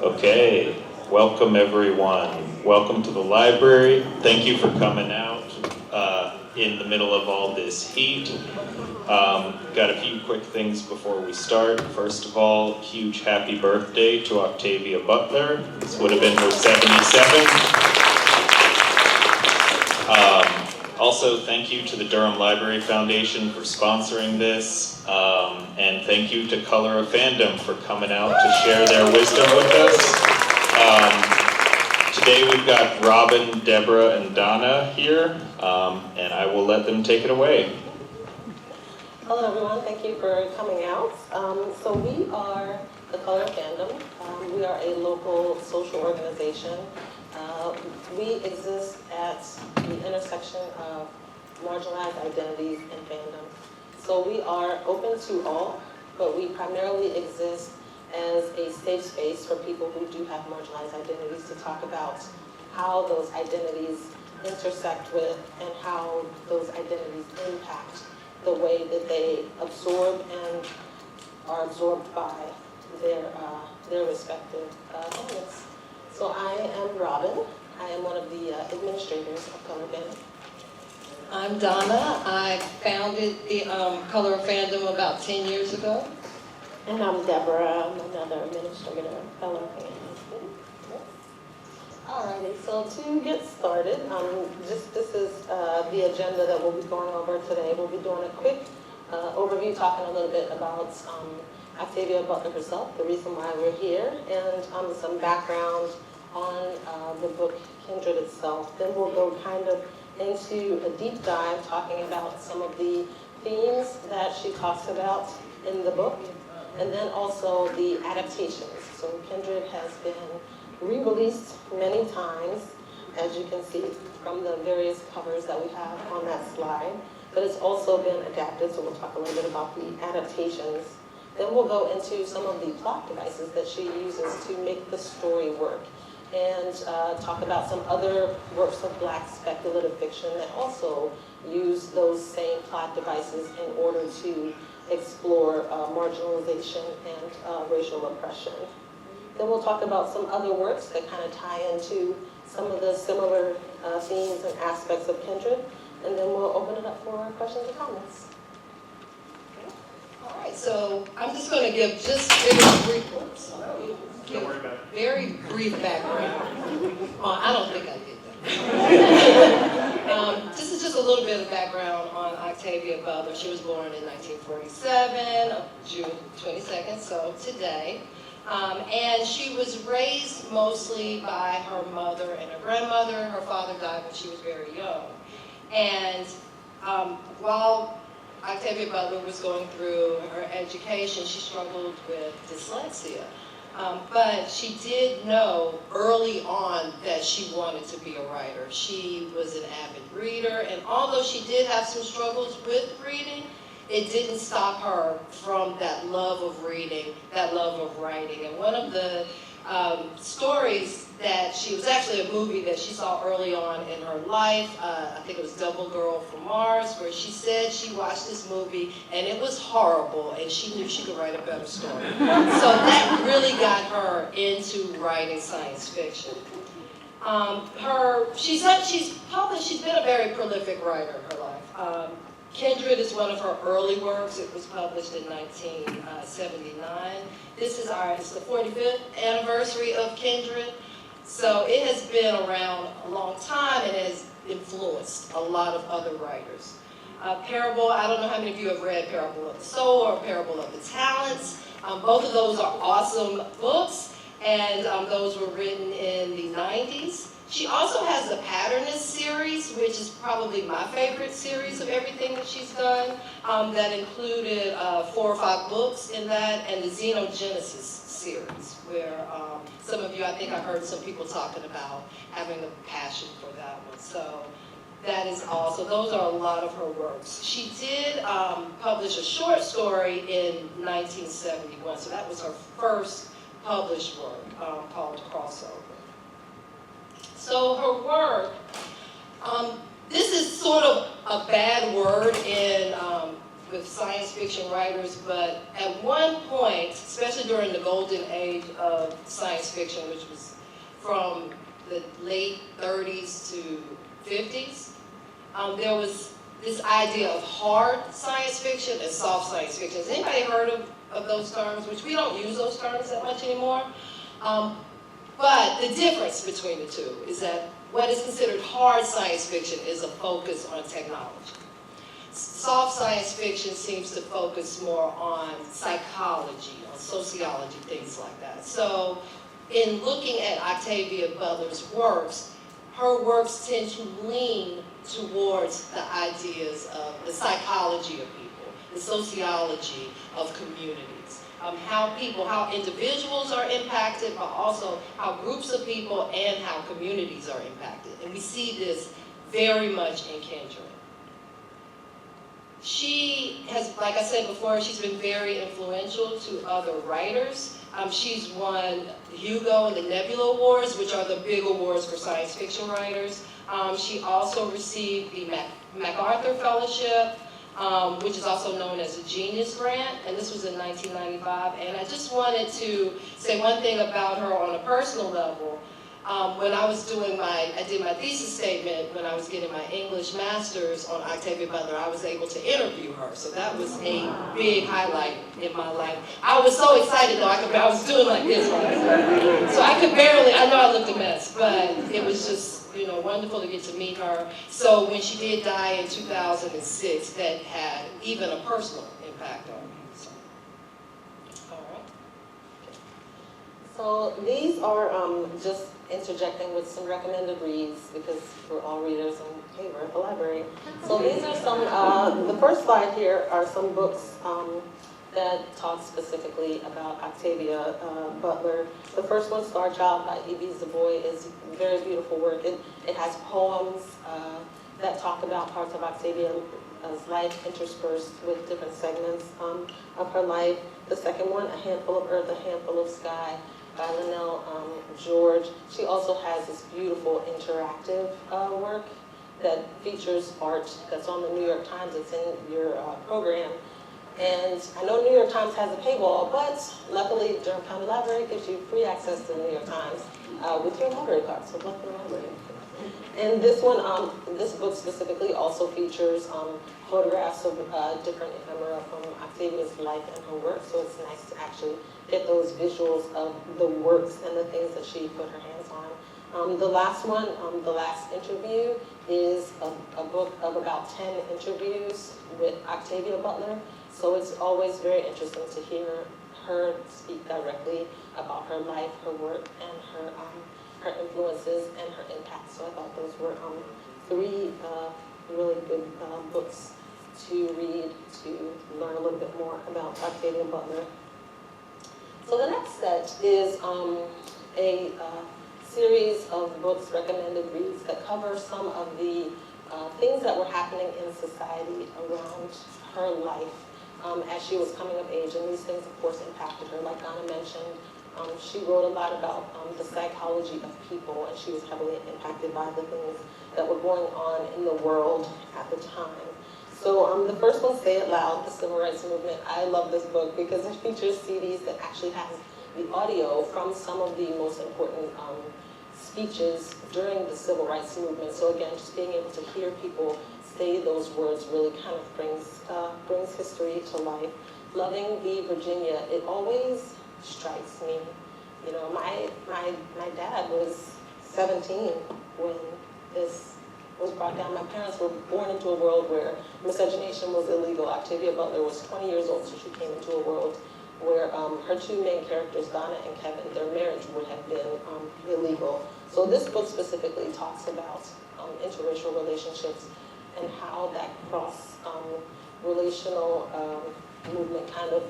Okay, welcome everyone. Welcome to the library. Thank you for coming out in the middle of all this heat. Got a few quick things before we start. First of all, huge happy birthday to Octavia Butler. This would have been her 77th. Also, thank you to the Durham Library Foundation for sponsoring this, and thank you to Color of Fandom for coming out to share their wisdom with us. Today we've got Robin, Deborah, and Donna here, and I will let them take it away. Hello everyone, thank you for coming out. So we are the Color of Fandom. We are a local social organization. We exist at the intersection of marginalized identities and fandom. So we are open to all, but we primarily exist as a safe space for people who do have marginalized identities to talk about how those identities intersect with and how those identities impact the way that they absorb and are absorbed by their respective elements. So I am Robin. I am one of the administrators of Color Fandom. I'm Donna. I founded the Color of Fandom about 10 years ago. And I'm Deborah. I'm another administrator of Color Fandom. Alrighty, so to get started, this is the agenda that we'll be going over today. We'll be doing a quick overview, talking a little bit about Octavia Butler herself, the reason why we're here, and some background on the book Kindred itself. Then we'll go kind of into a deep dive talking about some of the themes that she talks about in the book, and then also the adaptations. So Kindred has been re-released many times, as you can see from the various covers that we have on that slide, but it's also been adapted, so we'll talk a little bit about the adaptations. Then we'll go into some of the plot devices that she uses to make the story work, and talk about some other works of Black speculative fiction that also use those same plot devices in order to explore marginalization and racial oppression. Then we'll talk about some other works that kind of tie into some of the similar themes and aspects of Kindred, and then we'll open it up for questions and comments. All right, so I'm just going to give just very brief background. I don't think I did that. This is just a little bit of background on Octavia Butler. She was born in 1947, June 22nd, so today. And she was raised mostly by her mother and her grandmother. Her father died when she was very young. And while Octavia Butler was going through her education, she struggled with dyslexia. But she did know early on that she wanted to be a writer. She was an avid reader, and although she did have some struggles with reading, it didn't stop her from that love of reading, that love of writing. And one of the stories that it was actually a movie that she saw early on in her life. I think it was Double Girl from Mars, where she said she watched this movie and it was horrible and she knew she could write a better story. So that really got her into writing science fiction. She's been a very prolific writer in her life. Kindred is one of her early works. It was published in 1979. It's the 45th anniversary of Kindred. So it has been around a long time and has influenced a lot of other writers. Parable, I don't know how many of you have read Parable of the Soul or Parable of the Talents. Both of those are awesome books, and those were written in the 90s. She also has the Patternist series, which is probably my favorite series of everything that she's done, that included 4 or 5 books in that, and the Xenogenesis series, where some of you, I think I heard some people talking about having a passion for that one. So that is also, those are a lot of her works. She did publish a short story in 1971, so that was her first published work called Crossover. So her work, this is sort of a bad word in with science fiction writers, but at one point, especially during the golden age of science fiction, which was from the late 30s to 50s, there was this idea of hard science fiction and soft science fiction. Has anybody heard of those terms? Which we don't use those terms that much anymore. But the difference between the two is that what is considered hard science fiction is a focus on technology. Soft science fiction seems to focus more on psychology, on sociology, things like that. So in looking at Octavia Butler's works, her works tend to lean towards the ideas of the psychology of people, the sociology of communities, how individuals are impacted, but also how groups of people and how communities are impacted. And we see this very much in Kindred. She has, like I said before, she's been very influential to other writers. She's won the Hugo and the Nebula Awards, which are the big awards for science fiction writers. She also received the MacArthur Fellowship, which is also known as a Genius Grant, and this was in 1995. And I just wanted to say one thing about her on a personal level. When I was I did my thesis statement when I was getting my English master's on Octavia Butler, I was able to interview her. So that was a big highlight in my life. I was so excited though, I was doing like this, right? So I could barely, I know I looked a mess, but it was just, wonderful to get to meet her. So when she did die in 2006, that had even a personal impact on me. So, all right. So these are just interjecting with some recommended reads because we're all readers and hey, we're at the library. So these are some, the first slide here are some books that talk specifically about Octavia Butler. The first one, Star Child by E.B. Savoy, is a very beautiful work. It has poems that talk about parts of Octavia's life interspersed with different segments of her life. The second one, A Handful of Earth, A Handful of Sky, by Linnell George. She also has this beautiful interactive work that features art that's on the New York Times. It's in your program. And I know New York Times has a paywall, but luckily Durham County Library gives you free access to the New York Times with your library card, so lucky library. And this one, this book specifically also features photographs of different ephemera from Octavia's life and her work, so it's nice to actually get those visuals of the works and the things that she put her hands on. The last one, The Last Interview, is a book of about 10 interviews with Octavia Butler, so it's always very interesting to hear her speak directly about her life, her work, and her influences and her impact. So I thought those were three really good books to read to learn a little bit more about Octavia Butler. So the next set is a series of books, recommended reads, that cover some of the things that were happening in society around her life as she was coming of age. And these things, of course, impacted her. Like Donna mentioned, she wrote a lot about the psychology of people, and she was heavily impacted by the things that were going on in the world at the time. So the first one, Say It Loud, the Civil Rights Movement. I love this book because it features CDs that actually has the audio from some of the most important speeches during the Civil Rights Movement. So again, just being able to hear people say those words really kind of brings history to life. Loving v. Virginia, it always strikes me. You know, my dad was 17 when this was brought down. My parents were born into a world where miscegenation was illegal. Octavia Butler was 20 years old, so she came into a world where her two main characters, Donna and Kevin, their marriage would have been illegal. So this book specifically talks about interracial relationships and how that cross-relational movement kind of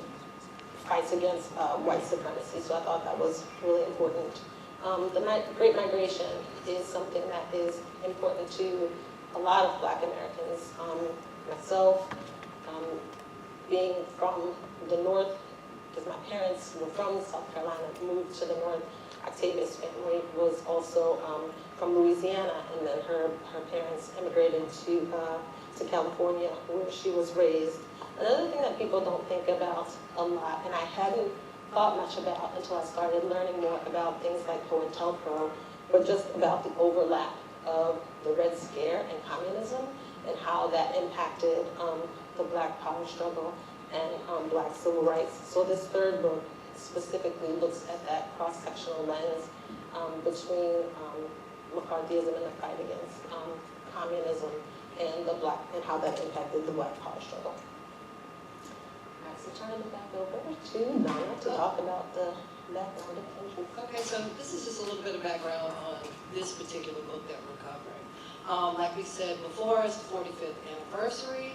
fights against white supremacy. So I thought that was really important. The Great Migration is something that is important to a lot of Black Americans. Myself, being from the North, because my parents were from South Carolina, moved to the North. Octavia's family was also from Louisiana, and then her parents immigrated to to California, where she was raised. Another thing that people don't think about a lot, and I hadn't thought much about until I started learning more about things like COINTELPRO, but just about the overlap of the Red Scare and communism and how that impacted the Black power struggle and Black civil rights. So this third book specifically looks at that cross-sectional lens between McCarthyism and the fight against communism and how that impacted the Black power struggle. All right, so turning it back over to Donna to talk about the background of Kindred. Okay, so this is just a little bit of background on this particular book that we're covering. Like we said before, it's the 45th anniversary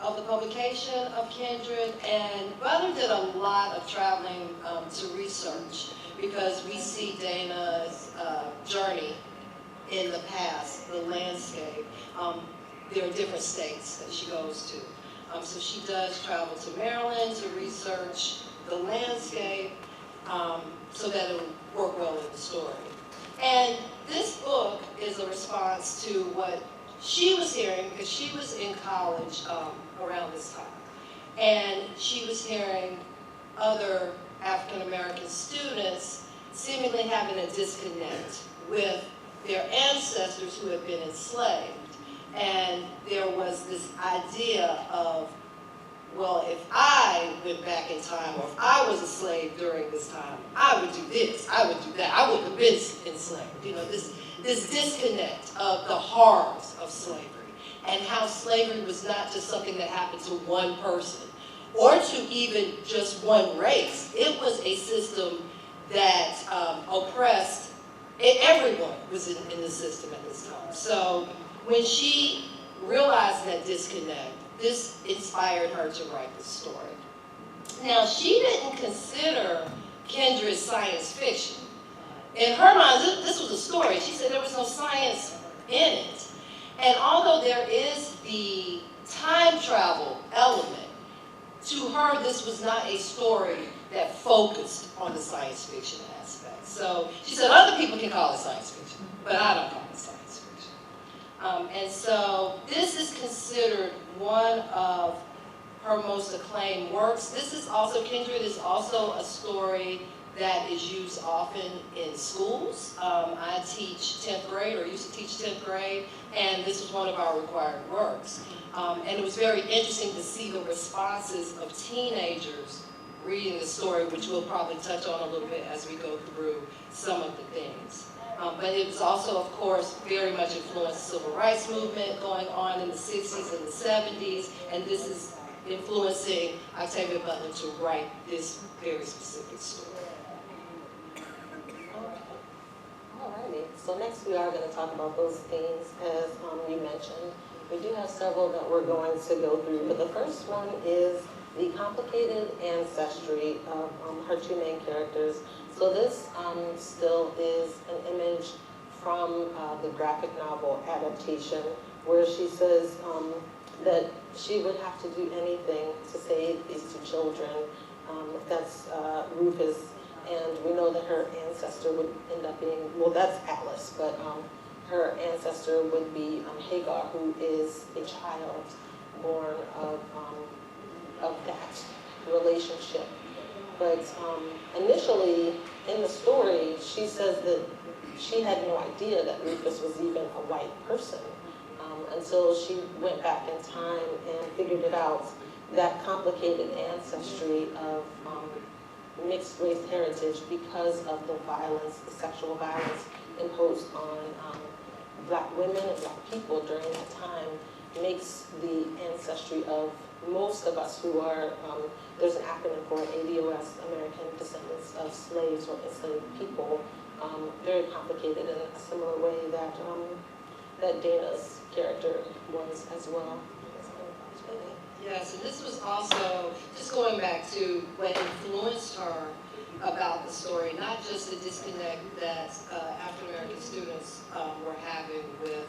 of the publication of Kindred, and Butler did a lot of traveling to research, because we see Dana's journey in the past, the landscape. There are different states that she goes to. So she does travel to Maryland to research the landscape so that it will work well in the story. And this book is a response to what she was hearing, because she was in college around this time. And she was hearing other African American students seemingly having a disconnect with their ancestors who had been enslaved. And there was this idea of, well, if I went back in time, or if I was a slave during this time, I would do this, I would do that, I wouldn't have been enslaved. You know, this disconnect of the horrors of slavery, and how slavery was not just something that happened to one person, or to even just one race. It was a system that oppressed, everyone was in the system at this time. So when she realized that disconnect, this inspired her to write this story. Now, she didn't consider Kindred science fiction. In her mind, this was a story. She said there was no science in it. And although there is the time travel element, to her, this was not a story that focused on the science fiction aspect. So she said other people can call it science fiction, but I don't call it science fiction. And so this is considered one of her most acclaimed works. This is also, Kindred is also a story that is used often in schools. I teach 10th grade, or used to teach 10th grade, and this was one of our required works. And it was very interesting to see the responses of teenagers reading the story, which we'll probably touch on a little bit as we go through some of the things. But it was also, of course, very much influenced the civil rights movement going on in the 60s and the 70s, and this is influencing Octavia Butler to write this very specific story. Alrighty, so next we are going to talk about those themes, as you mentioned. We do have several that we're going to go through, but the first one is the complicated ancestry of her two main characters. So this still is an image from the graphic novel adaptation, where she says that she would have to do anything to save these two children. That's Rufus, and we know that her ancestor would end up being, well, that's Atlas, but her ancestor would be Hagar, who is a child born of that relationship. But initially in the story, she says that she had no idea that Rufus was even a white person until she went back in time and figured it out. That complicated ancestry of mixed race heritage, because of the violence, the sexual violence imposed on Black women and Black people during that time, makes the ancestry of most of us who are, there's an acronym for ADOS, American Descendants of Slaves or Enslaved People, very complicated in a similar way that that Dana's character was as well. Yes, and this was also, just going back to what influenced her about the story, not just the disconnect that African American students were having with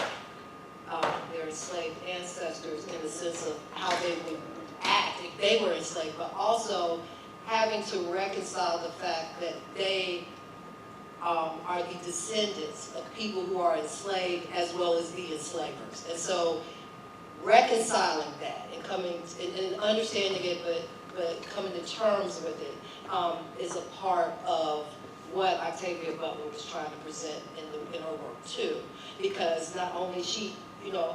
their enslaved ancestors in the sense of how they would act if they were enslaved, but also having to reconcile the fact that they are the descendants of people who are enslaved as well as the enslavers. And so reconciling that and and understanding it, but coming to terms with it is a part of what Octavia Butler was trying to present in her work too. Because not only she,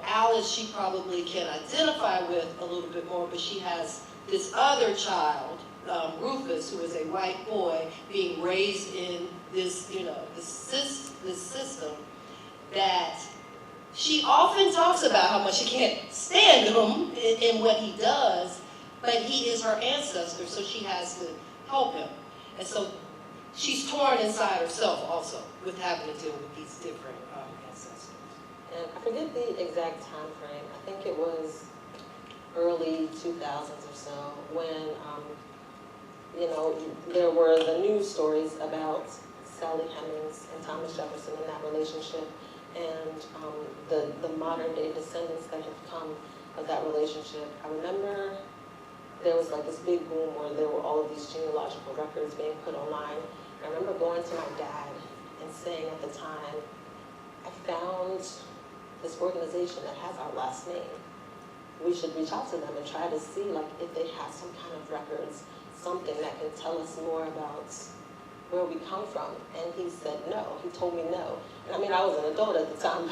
Alice, she probably can identify with a little bit more, but she has this other child, Rufus, who is a white boy being raised in this, this system that she often talks about how much she can't stand him in what he does, but he is her ancestor, so she has to help him. And so she's torn inside herself also with having to deal with these different ancestors. And I forget the exact time frame. I think it was early 2000s or so when, there were the news stories about Sally Hemings and Thomas Jefferson in that relationship, and the modern day descendants that have come of that relationship. I remember there was like this big boom where there were all of these genealogical records being put online. I remember going to my dad and saying at the time, I found this organization that has our last name. We should reach out to them and try to see like if they have some kind of records, something that can tell us more about where we come from. And he said no. He told me no. And I mean, I was an adult at the time.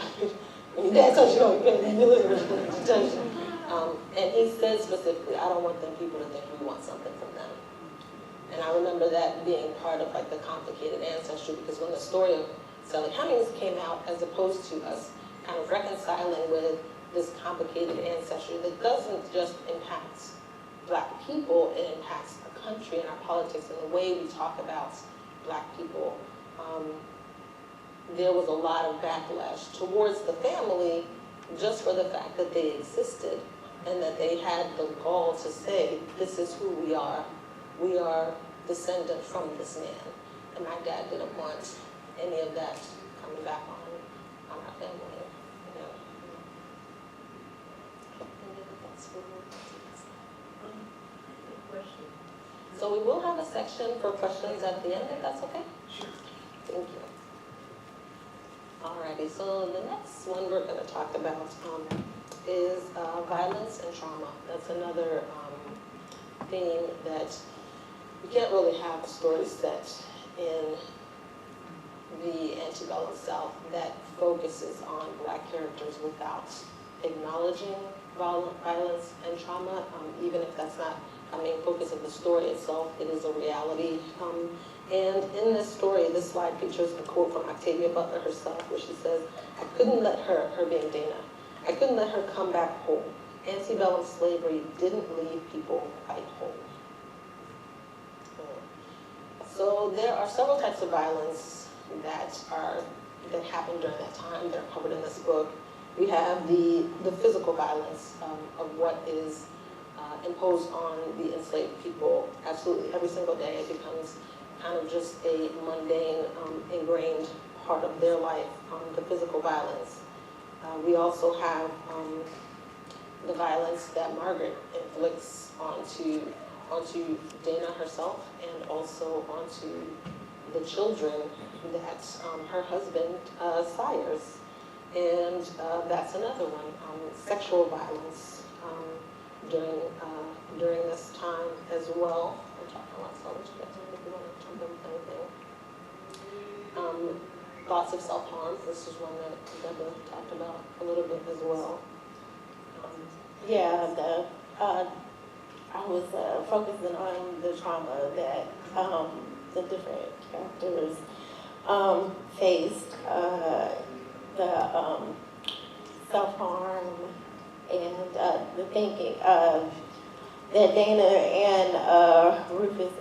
When your dad tells you no, you can't listen to attention. And he said specifically, I don't want them people to think we want something from them. And I remember that being part of like the complicated ancestry, because when the story of Sally Hemings came out, as opposed to us kind of reconciling with this complicated ancestry that doesn't just impact Black people, it impacts our country and our politics and the way we talk about Black people. There was a lot of backlash towards the family just for the fact that they existed and that they had the gall to say, this is who we are. We are descendant from this man. And my dad didn't want any of that coming back on our family. So we will have a section for questions at the end, if that's okay? Sure. Thank you. Alrighty, so the next one we're going to talk about is violence and trauma. That's another theme that you can't really have a story set in the antebellum South that focuses on Black characters without acknowledging violence and trauma, even if that's not a main focus of the story itself. It is a reality. And in this story, this slide features a quote from Octavia Butler herself, where she says, I couldn't let her being Dana, I couldn't let her come back whole. Antebellum slavery didn't leave people quite whole. So there are several types of violence that happened during that time. They're covered in this book. We have the physical violence of what is imposed on the enslaved people absolutely every single day. It becomes kind of just a mundane, ingrained part of their life, the physical violence. We also have the violence that Margaret inflicts onto Dana herself and also onto the children that her husband sires. And that's another one, sexual violence during this time as well. I'm talking a lot, so I'll let you guys know if you want to jump in with anything. Thoughts of self-harm, this is one that Deborah talked about a little bit as well. I was focusing on the trauma that the different characters faced, the self-harm and the thinking that Dana and Rufus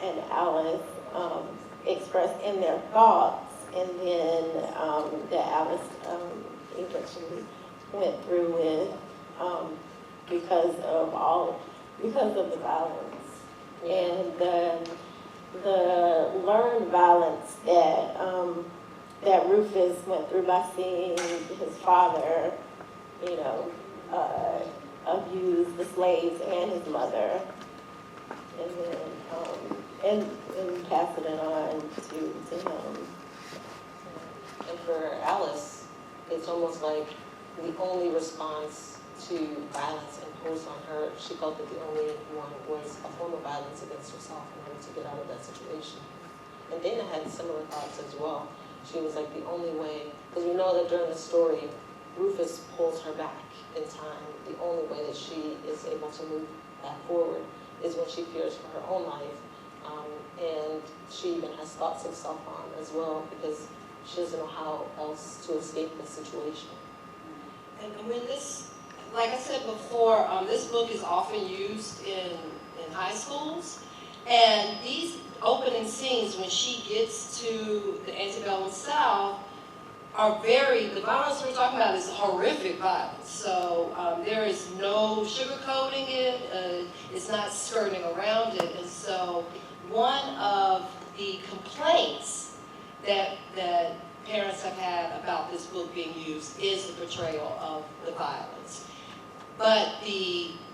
and Alice expressed in their thoughts, and then that Alice eventually went through with because of the violence and the learned violence that Rufus went through by seeing his father, abuse the slaves and his mother, and then and passing it on to him. And for Alice, it's almost like the only response to violence imposed on her, she felt that the only one was a form of violence against herself in order to get out of that situation. And Dana had similar thoughts as well. She was like the only way, because we know that during the story, Rufus pulls her back in time. The only way that she is able to move that forward is when she fears for her own life. And she even has thoughts of self-harm as well, because she doesn't know how else to escape the situation. And when this, like I said before, this book is often used in high schools, and these opening scenes when she gets to the antebellum South are the violence we're talking about is horrific violence. So there is no sugarcoating it, it's not skirting around it. And so one of the complaints that parents have had about this book being used is the portrayal of the violence. But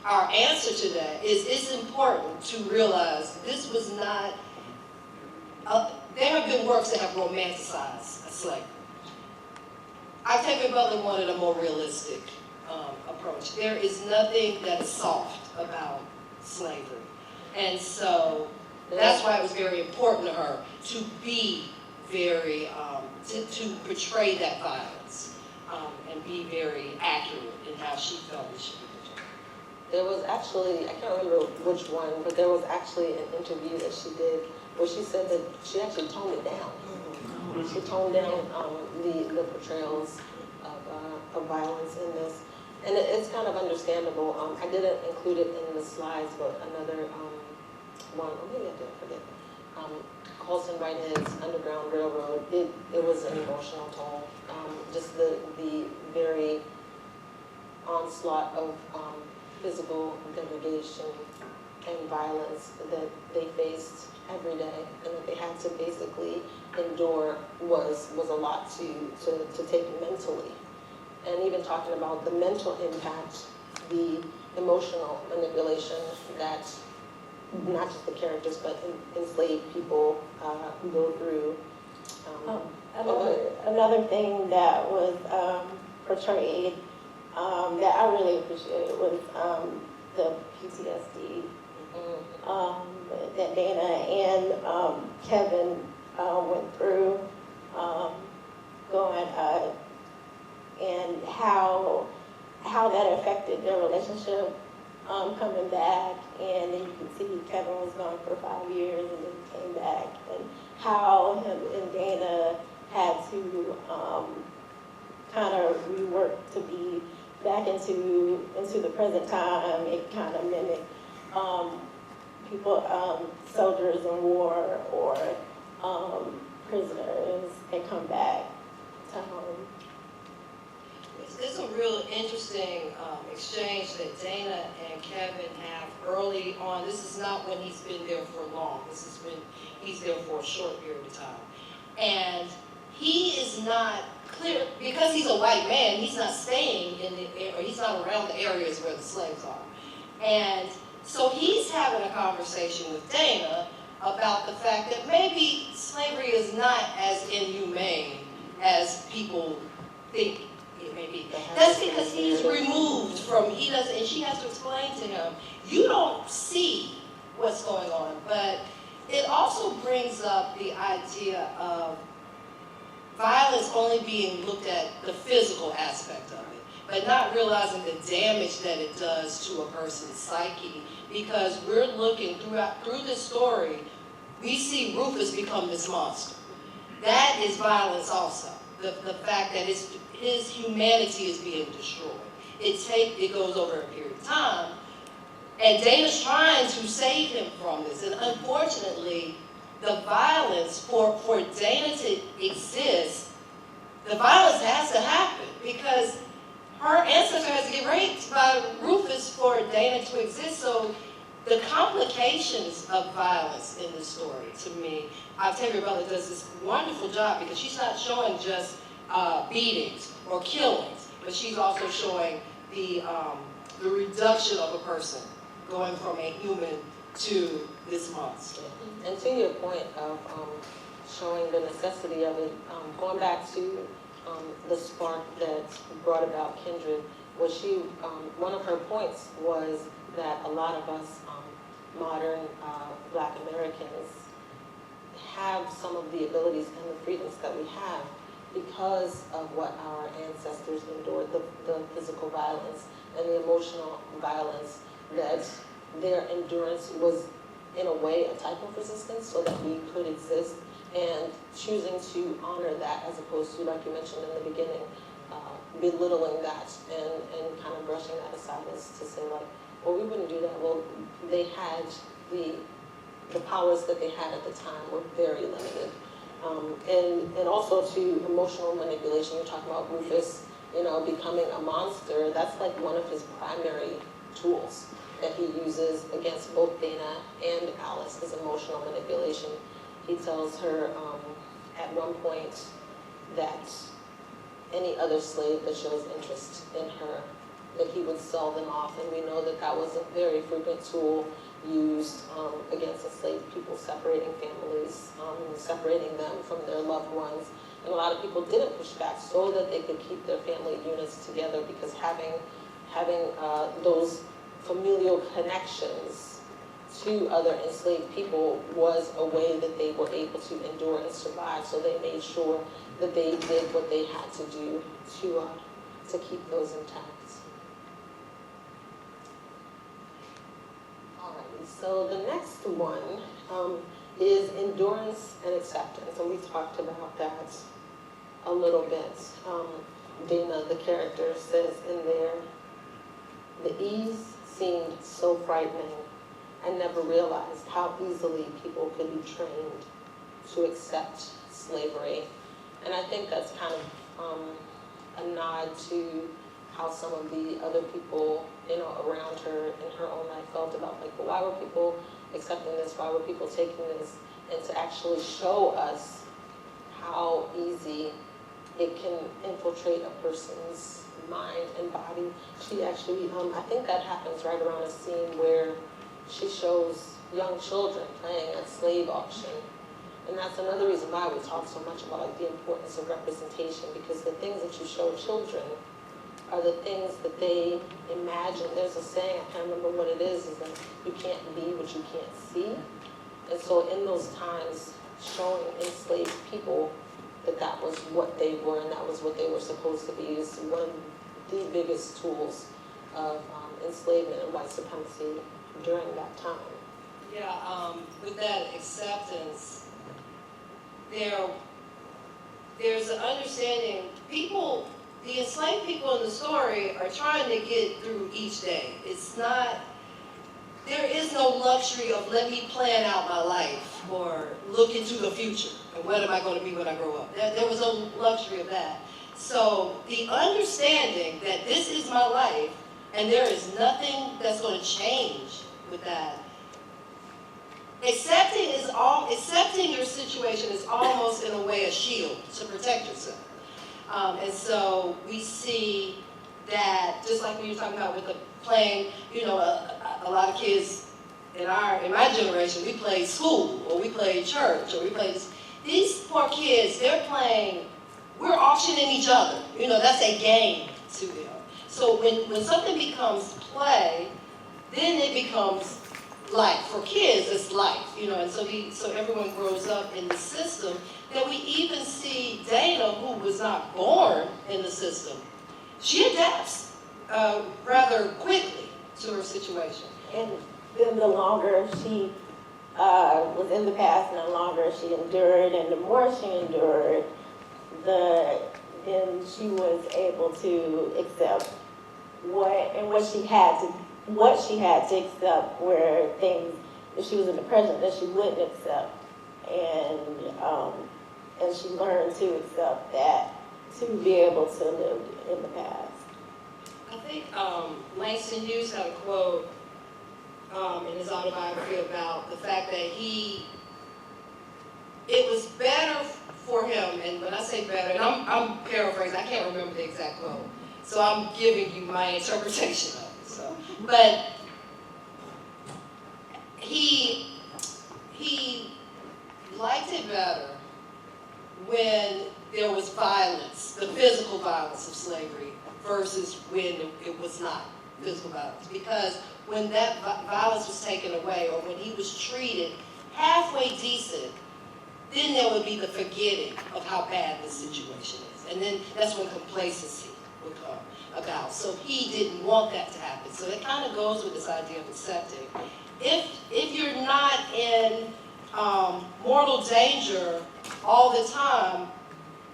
our answer to that is it's important to realize this was not, there have been works that have romanticized slavery. Octavia Butler wanted a more realistic approach. There is nothing that is soft about slavery. And so that's why it was very important to her to be very, to portray that violence and be very accurate in how she felt it should be portrayed. There was actually, I can't remember which one, but there was actually an interview that she did where she said that she actually toned it down. She toned down the portrayals of violence in this. And it's kind of understandable. I didn't include it in the slides, but another one, maybe I did forget. Colson Whitehead's Underground Railroad, it was an emotional toll. Just the very onslaught of physical degradation and violence that they faced every day and that they had to basically endure was a lot to take mentally. And even talking about the mental impact, the emotional manipulation that not just the characters but enslaved people go through. Another thing that was portrayed that I really appreciated was the PTSD that Dana and Kevin went through, and how that affected their relationship coming back. And then you can see Kevin was gone for 5 years and then came back, and how him and Dana had to kind of rework to be back into the present time. It kind of mimicked people, soldiers in war or prisoners that come back to home. There's a real interesting exchange that Dana and Kevin have early on. This is not when he's been there for long. This is when he's there for a short period of time. And he is not clear, because he's a white man, he's not staying or he's not around the areas where the slaves are. And so he's having a conversation with Dana about the fact that maybe slavery is not as inhumane as people think it may be. That's because he's removed from, and she has to explain to him, you don't see what's going on. But it also brings up the idea of violence only being looked at the physical aspect of it, but not realizing the damage that it does to a person's psyche, because we're looking through this story, we see Rufus become this monster. That is violence also. The fact that his humanity is being destroyed. It goes over a period of time, and Dana's trying to save him from this, and unfortunately, the violence, for Dana to exist, the violence has to happen, because her ancestor has to get raped by Rufus for Dana to exist. So the complications of violence in the story, to me, Octavia Butler does this wonderful job, because she's not showing just beatings or killings, but she's also showing the reduction of a person going from a human to this monster. And to your point of showing the necessity of it, going back to the spark that brought about Kindred, one of her points was that a lot of us modern Black Americans have some of the abilities and the freedoms that we have because of what our ancestors endured, the physical violence and the emotional violence, that their endurance was in a way a type of resistance so that we could exist, and choosing to honor that as opposed to, like you mentioned in the beginning, belittling that and kind of brushing that aside as to say like, well, we wouldn't do that. Well, they had the powers that they had at the time were very limited. And also to emotional manipulation, you're talking about Rufus, becoming a monster. That's like one of his primary tools that he uses against both Dana and Alice, is emotional manipulation. He tells her at one point that any other slave that shows interest in her, that he would sell them off. And we know that that was a very frequent tool used against enslaved people, separating families, separating them from their loved ones. And a lot of people didn't push back so that they could keep their family units together, because having those familial connections to other enslaved people was a way that they were able to endure and survive. So they made sure that they did what they had to do to keep those intact. Alrighty, so the next one is endurance and acceptance, and we talked about that a little bit. Dana, the character, says in there, the ease seemed so frightening. I never realized how easily people could be trained to accept slavery. And I think that's kind of a nod to how some of the other people, around her in her own life felt about, like, well, why were people accepting this? Why were people taking this? And to actually show us how easy it can infiltrate a person's mind and body. She actually, I think that happens right around a scene where she shows young children playing at slave auction. And that's another reason why we talk so much about, like, the importance of representation, because the things that you show children are the things that they imagine. There's a saying, I can't remember what it is that you can't be what you can't see. And so in those times, showing enslaved people that was what they were and that was what they were supposed to be is one of the biggest tools of enslavement and white supremacy during that time. Yeah, with that acceptance, there's an understanding, the enslaved people in the story are trying to get through each day. There is no luxury of let me plan out my life or look into the future and what am I going to be when I grow up. There was no luxury of that. So the understanding that this is my life and there is nothing that's going to change with that. Accepting your situation is almost in a way a shield to protect yourself. And so we see that, just like we were talking about with the playing, a lot of kids in my generation, we played school, or we played church, or we played this. These poor kids, they're playing, we're auctioning each other. That's a game to them. So when something becomes play, then it becomes life. For kids, it's life, and so everyone grows up in the system. Then we even see Dana, who was not born in the system, she adapts rather quickly to her situation. And then the longer she was in the past, and the longer she endured, and the more she endured, then she was able to accept what she had to accept were things that she was in the present that she wouldn't accept, and she learned to accept that to be able to live in the past. I think Langston Hughes had a quote in his autobiography about the fact that it was better for him, and when I say better, and I'm paraphrasing, I can't remember the exact quote, so I'm giving you my interpretation of it. So, but he liked it better when there was violence, the physical violence of slavery, versus when it was not physical violence. Because when that violence was taken away, or when he was treated halfway decent, then there would be the forgetting of how bad the situation is. And then that's when complacency would come about. So he didn't want that to happen. So it kind of goes with this idea of accepting. If you're not in mortal danger all the time,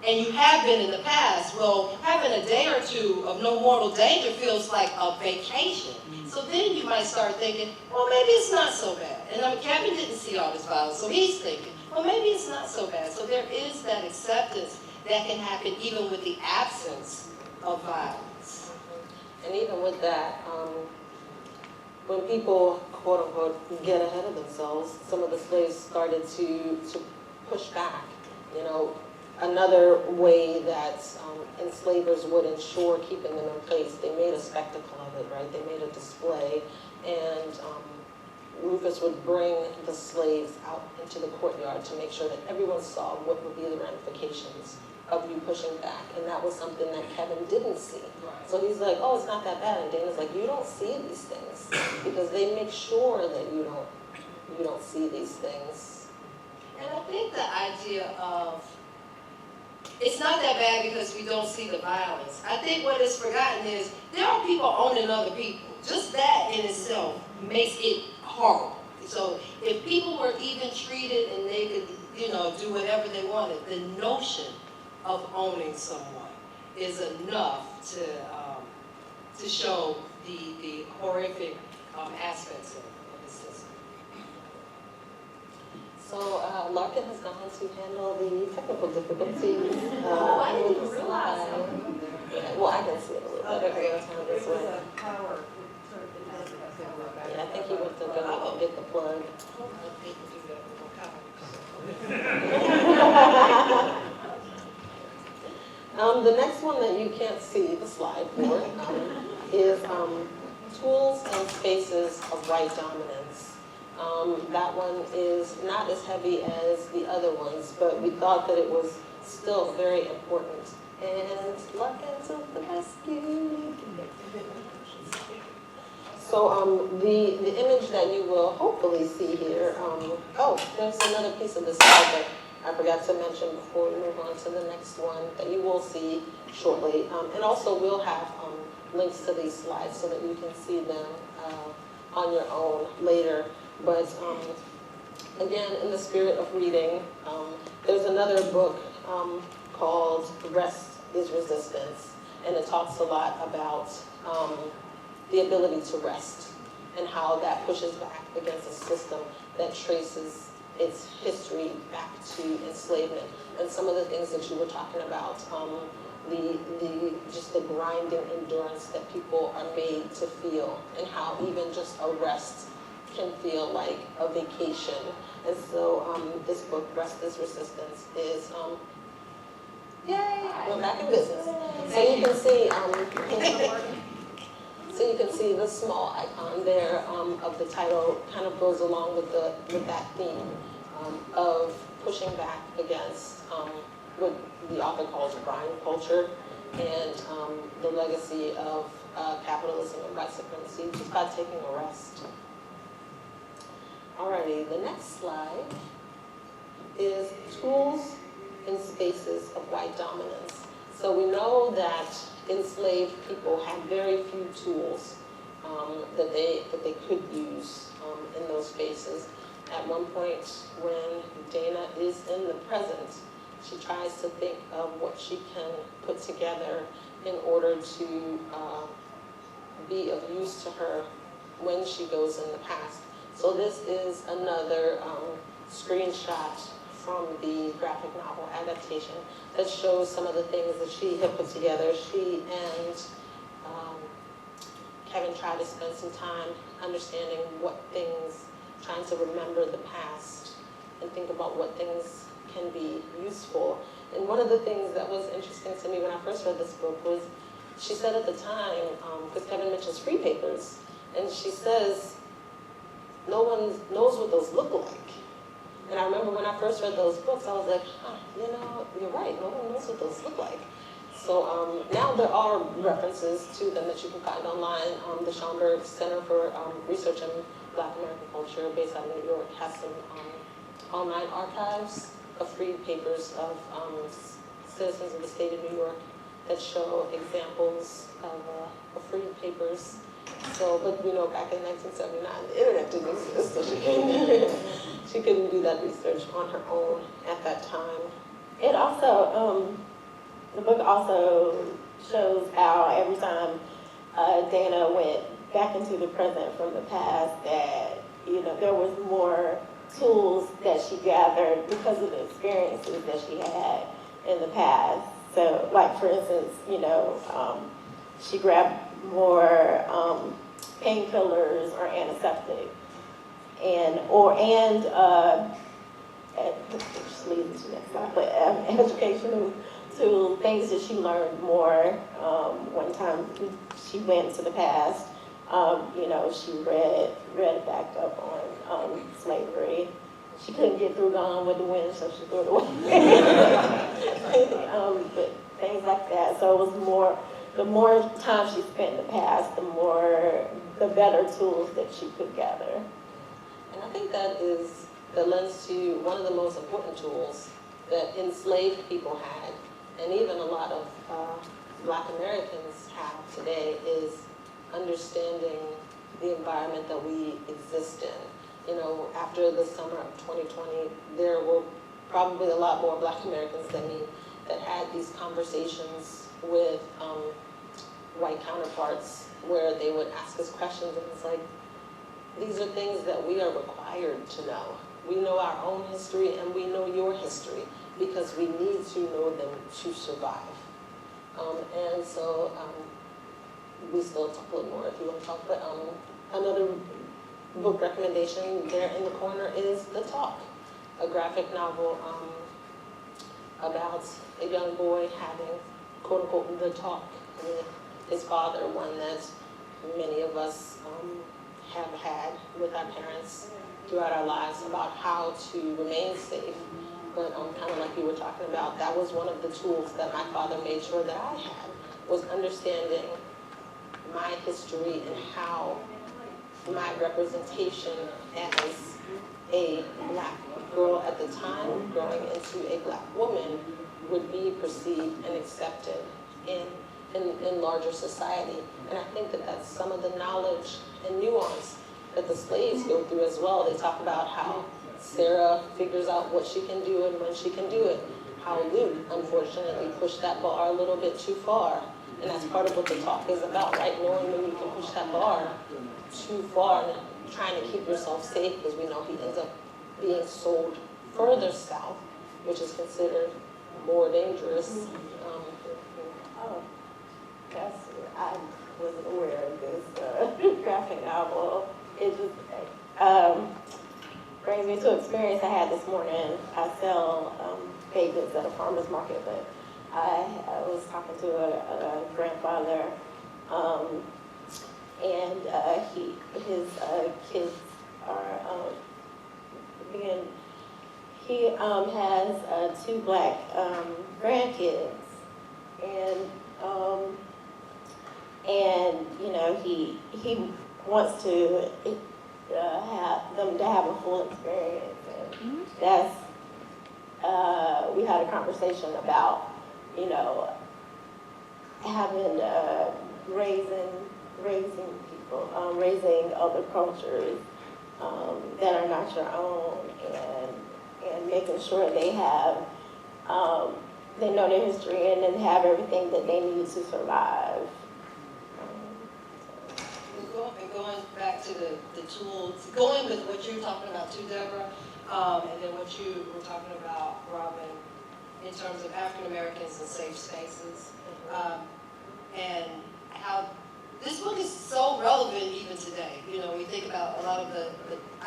and you have been in the past, well, having a day or two of no mortal danger feels like a vacation. So then you might start thinking, well, maybe it's not so bad. And I mean, Kevin didn't see all this violence, so he's thinking, well, maybe it's not so bad. So there is that acceptance that can happen even with the absence of violence. And even with that, when people, quote unquote, get ahead of themselves, some of the slaves started to push back. You know, another way that enslavers would ensure keeping them in place, they made a spectacle of it, right? They made a display, and Rufus would bring the slaves out into the courtyard to make sure that everyone saw what would be the ramifications of you pushing back. And that was something that Kevin didn't see. Right. So he's like, oh, it's not that bad. And Dana's like, you don't see these things because they make sure that you don't see these things. And I think the idea of it's not that bad because we don't see the violence. I think what is forgotten is there are people owning other people. Just that in itself makes it horrible. So if people were even treated and they could, do whatever they wanted, the notion of owning someone is enough to show the horrific aspects of the system. So Larkin has gone to handle the technical difficulties. I didn't with the realize slide. that. Yeah, well, I can see it a little better Okay. because I'm this way. Yeah, I think he went to go get the plug. The next one that you can't see the slide for is tools and spaces of white dominance. That one is not as heavy as the other ones, but we thought that it was still very important. And Larkin to the rescue. So the image that you will hopefully see here, oh, there's another piece of the slide that I forgot to mention before we move on to the next one that you will see shortly. And also we'll have links to these slides so that you can see them on your own later. But again, in the spirit of reading, there's another book called Rest is Resistance, and it talks a lot about the ability to rest and how that pushes back against a system that traces its history back to enslavement. And some of the things that you were talking about, just the grinding endurance that people are made to feel, and how even just a rest can feel like a vacation. And so this book, Rest is Resistance, is yay, we're back in business. So you can see so you can see the small icon there of the title kind of goes along with that theme of pushing back against what the author calls grind culture and the legacy of capitalism and white supremacy just by taking a rest. Alrighty, the next slide is tools and spaces of white dominance. So we know that enslaved people had very few tools that they could use in those spaces. At one point, when Dana is in the present, she tries to think of what she can put together in order to be of use to her when she goes in the past. So this is another screenshot from the graphic novel adaptation that shows some of the things that she had put together. She and Kevin tried to spend some time understanding what things, trying to remember the past and think about what things can be useful. And one of the things that was interesting to me when I first read this book was, she said at the time, because Kevin mentions free papers, and she says, no one knows what those look like. And I remember when I first read those books, I was like, you're right, no one knows what those look like. So now there are references to them that you can find online. The Schomburg Center for Research in Black American Culture, based out of New York, has some online archives of free papers of citizens of the state of New York that show examples of free papers. So, but back in 1979, the internet didn't exist, so she couldn't do that research on her own at that time. It also, the book also shows how every time Dana went back into the present from the past, that there was more tools that she gathered because of the experiences that she had in the past. So, like for instance, she grabbed more painkillers or antiseptic, just leave it to next slide, but educational tools, things that she learned more. One time she went to the past, she read back up on slavery. She couldn't get through Gone with the Wind, so she threw it away. But things like that. So it was more, the more time she spent in the past, the better tools that she could gather. And I think that lends to one of the most important tools that enslaved people had, and even a lot of Black Americans have today, is understanding the environment that we exist in. After the summer of 2020, there were probably a lot more Black Americans than me that had these conversations with white counterparts where they would ask us questions, and it's like, these are things that we are required to know. We know our own history and we know your history because we need to know them to survive. And so we still talk a little more if you want to talk, but another book recommendation there in the corner is The Talk, a graphic novel about a young boy having, quote unquote, the talk with his father, one that many of us have had with our parents throughout our lives about how to remain safe. But kind of like you were talking about, that was one of the tools that my father made sure that I had, was understanding my history and how my representation as a Black girl at the time growing into a Black woman would be perceived and accepted in larger society. And I think that that's some of the knowledge and nuance that the slaves go through as well. They talk about how Sarah figures out what she can do and when she can do it. How Luke, unfortunately, pushed that bar a little bit too far. And that's part of what The Talk is about, right? Knowing when you can push that bar too far and trying to keep yourself safe, because we know he ends up being sold further south, which is considered more dangerous. I wasn't aware of this graphic novel. It just brings me to an experience I had this morning. I sell baked goods at a farmer's market, but I was talking to a grandfather, and his kids are he has 2 Black grandkids, and he wants to have them to have a full experience, and that's we had a conversation about having raising people, raising other cultures that are not your own, and making sure they have they know their history and then have everything that they need to survive. Going back to the tools, going with what you're talking about too, Deborah, and then what you were talking about, Robin, in terms of African Americans and safe spaces, and how this book is so relevant even today. We think about a lot of the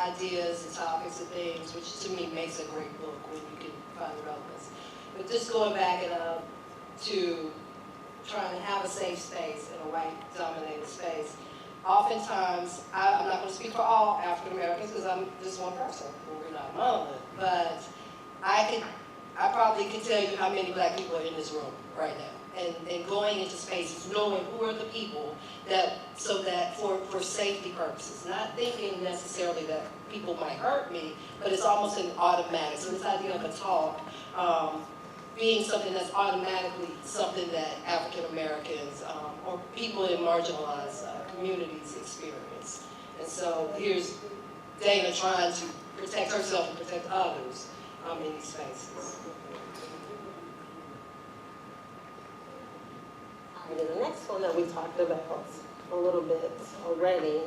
ideas and topics and things, which to me makes a great book when you can find the relevance. But just going back to trying to have a safe space in a white-dominated space. Oftentimes, I'm not going to speak for all African Americans because I'm just one person, we're not a monolith, but I I probably can tell you how many black people are in this room right now. And going into spaces, knowing who are the people so that for safety purposes, not thinking necessarily that people might hurt me, but it's almost an automatic. So this idea of a talk being something that's automatically something that African Americans or people in marginalized communities experience. And so here's Dana trying to protect herself and protect others in these spaces. And the next one that we talked about a little bit already,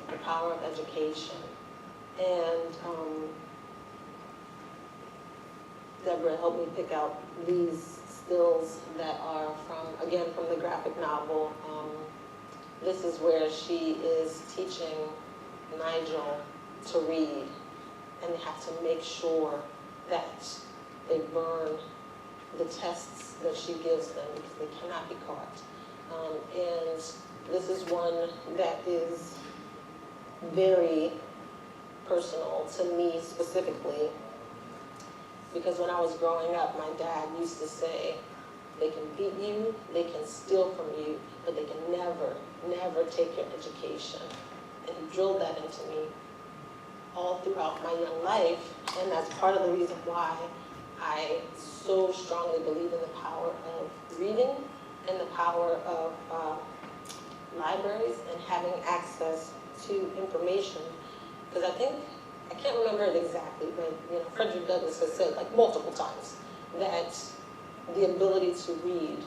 the power of education. And Deborah helped me pick out these stills that are again, from the graphic novel. This is where she is teaching Nigel to read, and they have to make sure that they burn the tests that she gives them because they cannot be caught. And this is one that is very personal to me specifically, because when I was growing up, my dad used to say, they can beat you, they can steal from you, but they can never, never take your education. And he drilled that into me all throughout my young life, and that's part of the reason why I so strongly believe in the power of reading and the power of libraries and having access to information. Because I can't remember it exactly, but Frederick Douglass has said like multiple times that the ability to read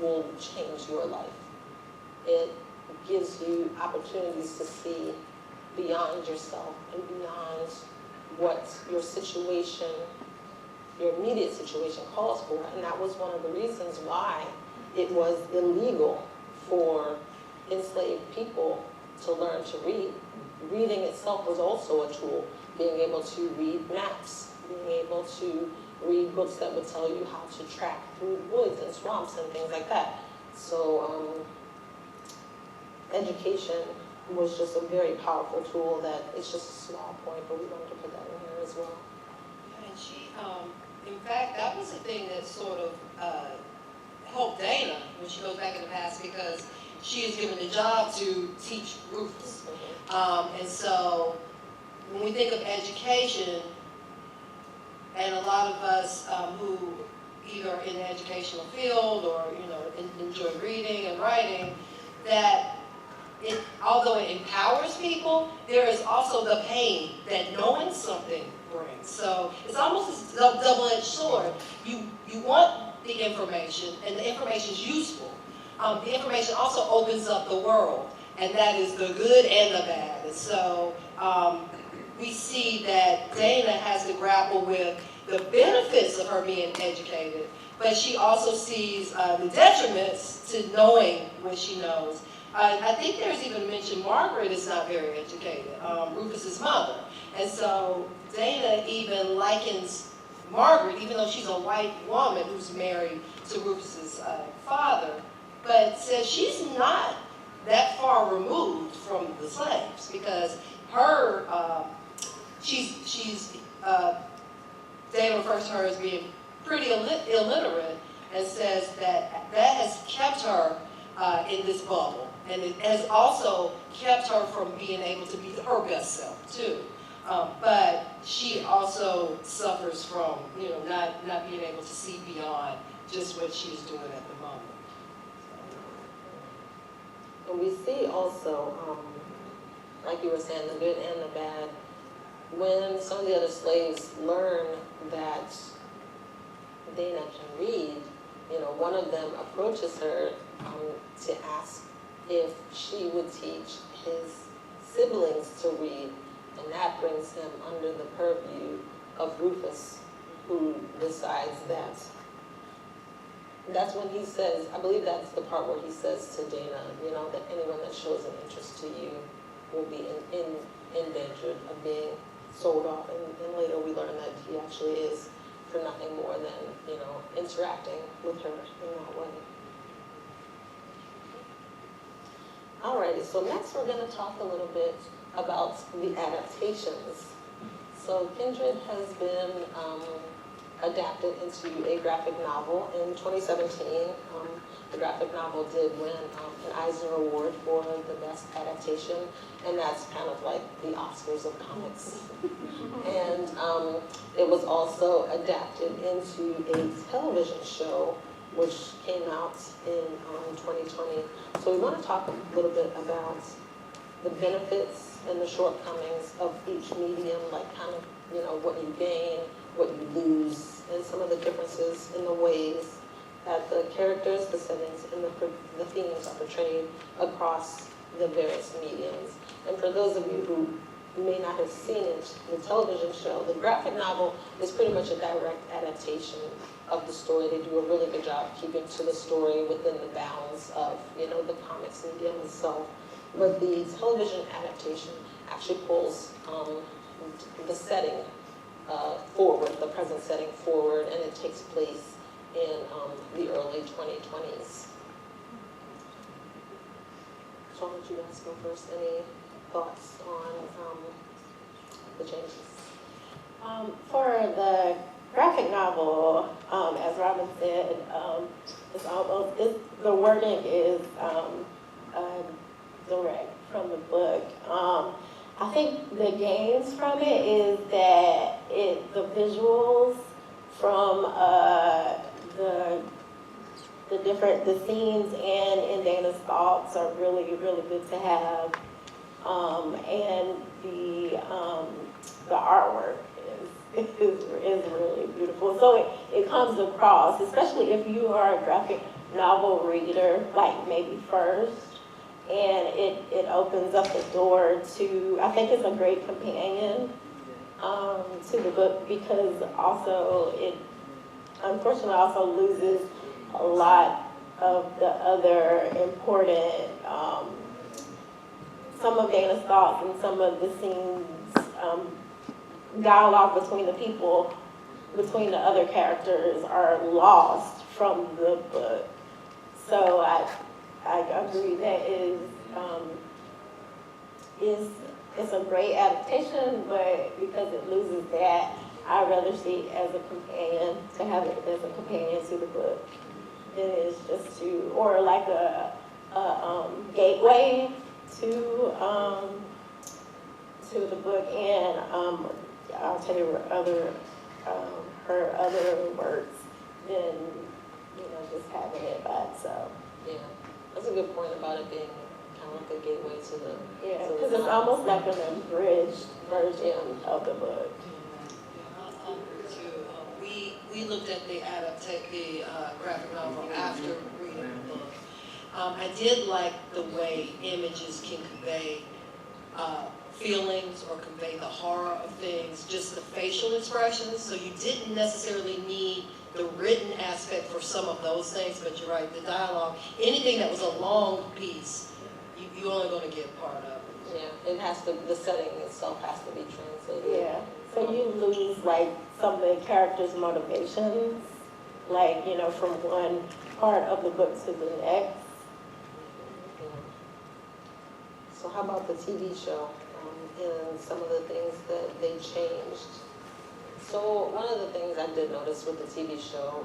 will change your life. It gives you opportunities to see beyond yourself and beyond what your situation, your immediate situation calls for. And that was one of the reasons why it was illegal for enslaved people to learn to read. Reading itself was also a tool, being able to read maps, being able to read books that would tell you how to track through woods and swamps and things like that. So education was just a very powerful tool that it's just a small point, but we wanted to put that in here as well. And she, in fact, that was the thing that sort of helped Dana when she goes back in the past, because she is given the job to teach Rufus. And so when we think of education, and a lot of us who either are in the educational field or enjoy reading and writing, that although it empowers people, there is also the pain that knowing something brings. So it's almost a double-edged sword. You want the information, and the information is useful. The information also opens up the world, and that is the good and the bad. And so we see that Dana has to grapple with the benefits of her being educated, but she also sees the detriments to knowing what she knows. I think there's even mentioned Margaret is not very educated, Rufus's mother. And so Dana even likens Margaret, even though she's a white woman who's married to Rufus's father, but says she's not that far removed from the slaves, because her, Dana refers to her as being pretty illiterate, and says that has kept her in this bubble. And it has also kept her from being able to be her best self, too. But she also suffers from, not being able to see beyond just what she's doing at the moment. And we see also, like you were saying, the good and the bad. When some of the other slaves learn that Dana can read, one of them approaches her to ask if she would teach his siblings to read, and that brings him under the purview of Rufus, who decides that. That's when he says, I believe that's the part where he says to Dana, that anyone that shows an interest to you will be in danger of being sold off. And later we learn that he actually is for nothing more than, interacting with her in that way. Alrighty, so next we're going to talk a little bit about the adaptations. So Kindred has been adapted into a graphic novel in 2017. The graphic novel did win an Eisner Award for the best adaptation, and that's kind of like the Oscars of comics. And it was also adapted into a television show, which came out in 2020. So we want to talk a little bit about the benefits and the shortcomings of each medium, like kind of, you know, what you gain, what you lose, and some of the differences in the ways that the characters, the settings, and the themes are portrayed across the various mediums. And for those of you who may not have seen it, the television show, the graphic novel is pretty much a direct adaptation of the story. They do a really good job keeping to the story within the bounds of, you know, the comics medium itself. But the television adaptation actually pulls the setting forward, the present setting forward, and it takes place in the early 2020s. So I'll let you guys go first. Any thoughts on the changes? For the graphic novel, as Robin said, the wording is direct from the book. I think the gains from it is that the visuals from the scenes and in Dana's thoughts are really, really good to have. And the artwork is really beautiful. So it comes across, especially if you are a graphic novel reader, like maybe first, and it opens up the door to, I think it's a great companion to the book, because also it unfortunately also loses a lot of the other important, some of Dana's thoughts and some of the scenes, dialogue between the people, between the other characters are lost from the book. So I agree that it's a great adaptation, but because it loses that, I'd rather see it as a companion, to have it as a companion to the book than it is just to, or like a gateway to the book. And I'll tell you her other works than, you know, just having it by itself. Yeah, that's a good point about it being kind of like a gateway to the. Yeah, because it's almost like an abridged version of the book. We looked at the graphic novel after reading the book. I did like the way images can convey feelings or convey the horror of things, just the facial expressions. So you didn't necessarily need the written aspect for some of those things, but you're right, the dialogue, anything that was a long piece, you're only going to get part of it. Yeah, it has to, the setting itself has to be translated. Yeah, so you lose like some of the characters' motivations, like, you know, from one part of the book to the next. Yeah. So how about the TV show and some of the things that they changed? So one of the things I did notice with the TV show,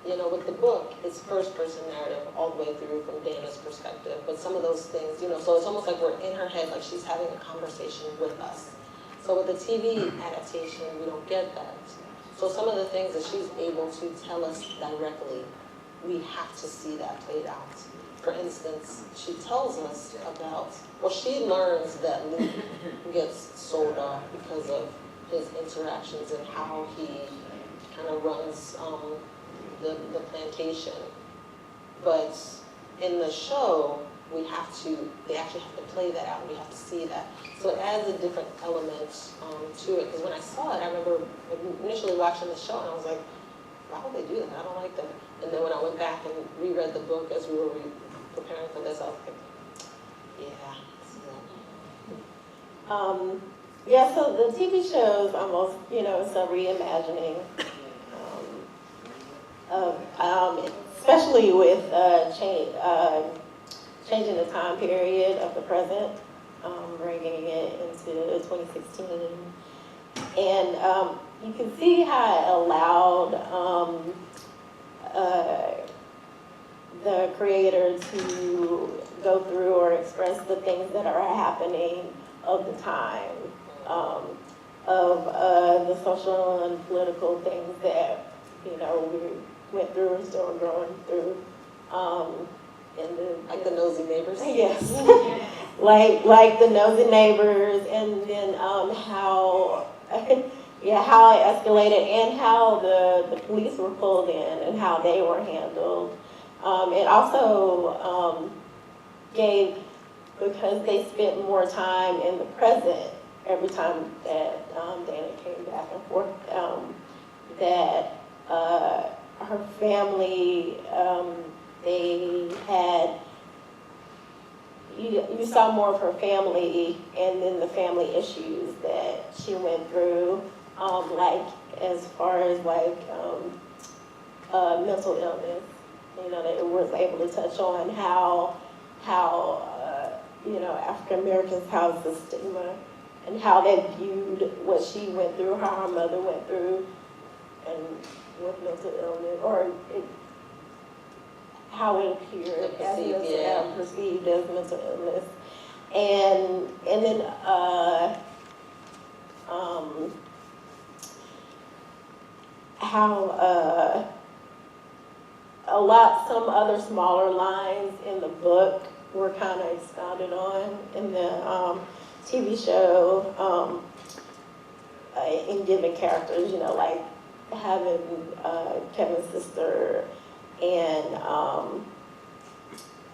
you know, with the book, it's first-person narrative all the way through from Dana's perspective. But some of those things, you know, so it's almost like we're in her head, like she's having a conversation with us. So with the TV adaptation, we don't get that. So some of the things that she's able to tell us directly, we have to see that played out. For instance, she tells us about, well, she learns that Luke gets sold off because of his interactions and how he kind of runs the plantation. But in the show, they actually have to play that out. We have to see that. So it adds a different element to it. Because when I saw it, I remember initially watching the show and I was like, why would they do that? I don't like that. And then when I went back and reread the book as we were preparing for this, I was like, yeah. Yeah, so the TV show is almost, you know, it's a reimagining especially with changing the time period of the present, bringing it into 2016. And, you can see how it allowed the creator to go through or express the things that are happening of the time, of the social and political things that, you know, we went through and still going through. Like the nosy neighbors? Yes. like the nosy neighbors, and then how yeah, how it escalated, and how the police were pulled in and how they were handled. It also gave, because they spent more time in the present every time that Dana came back and forth, that her family, they had, you saw more of her family, and then the family issues that she went through, like as far as like mental illness. You know, that it was able to touch on how you know, African Americans house the stigma, and how they viewed what she went through, how her mother went through, and with mental illness, or how it appeared as perceived as mental illness, and then how some other smaller lines in the book were kind of expounded on in the TV show, in giving characters, you know, like having Kevin's sister, and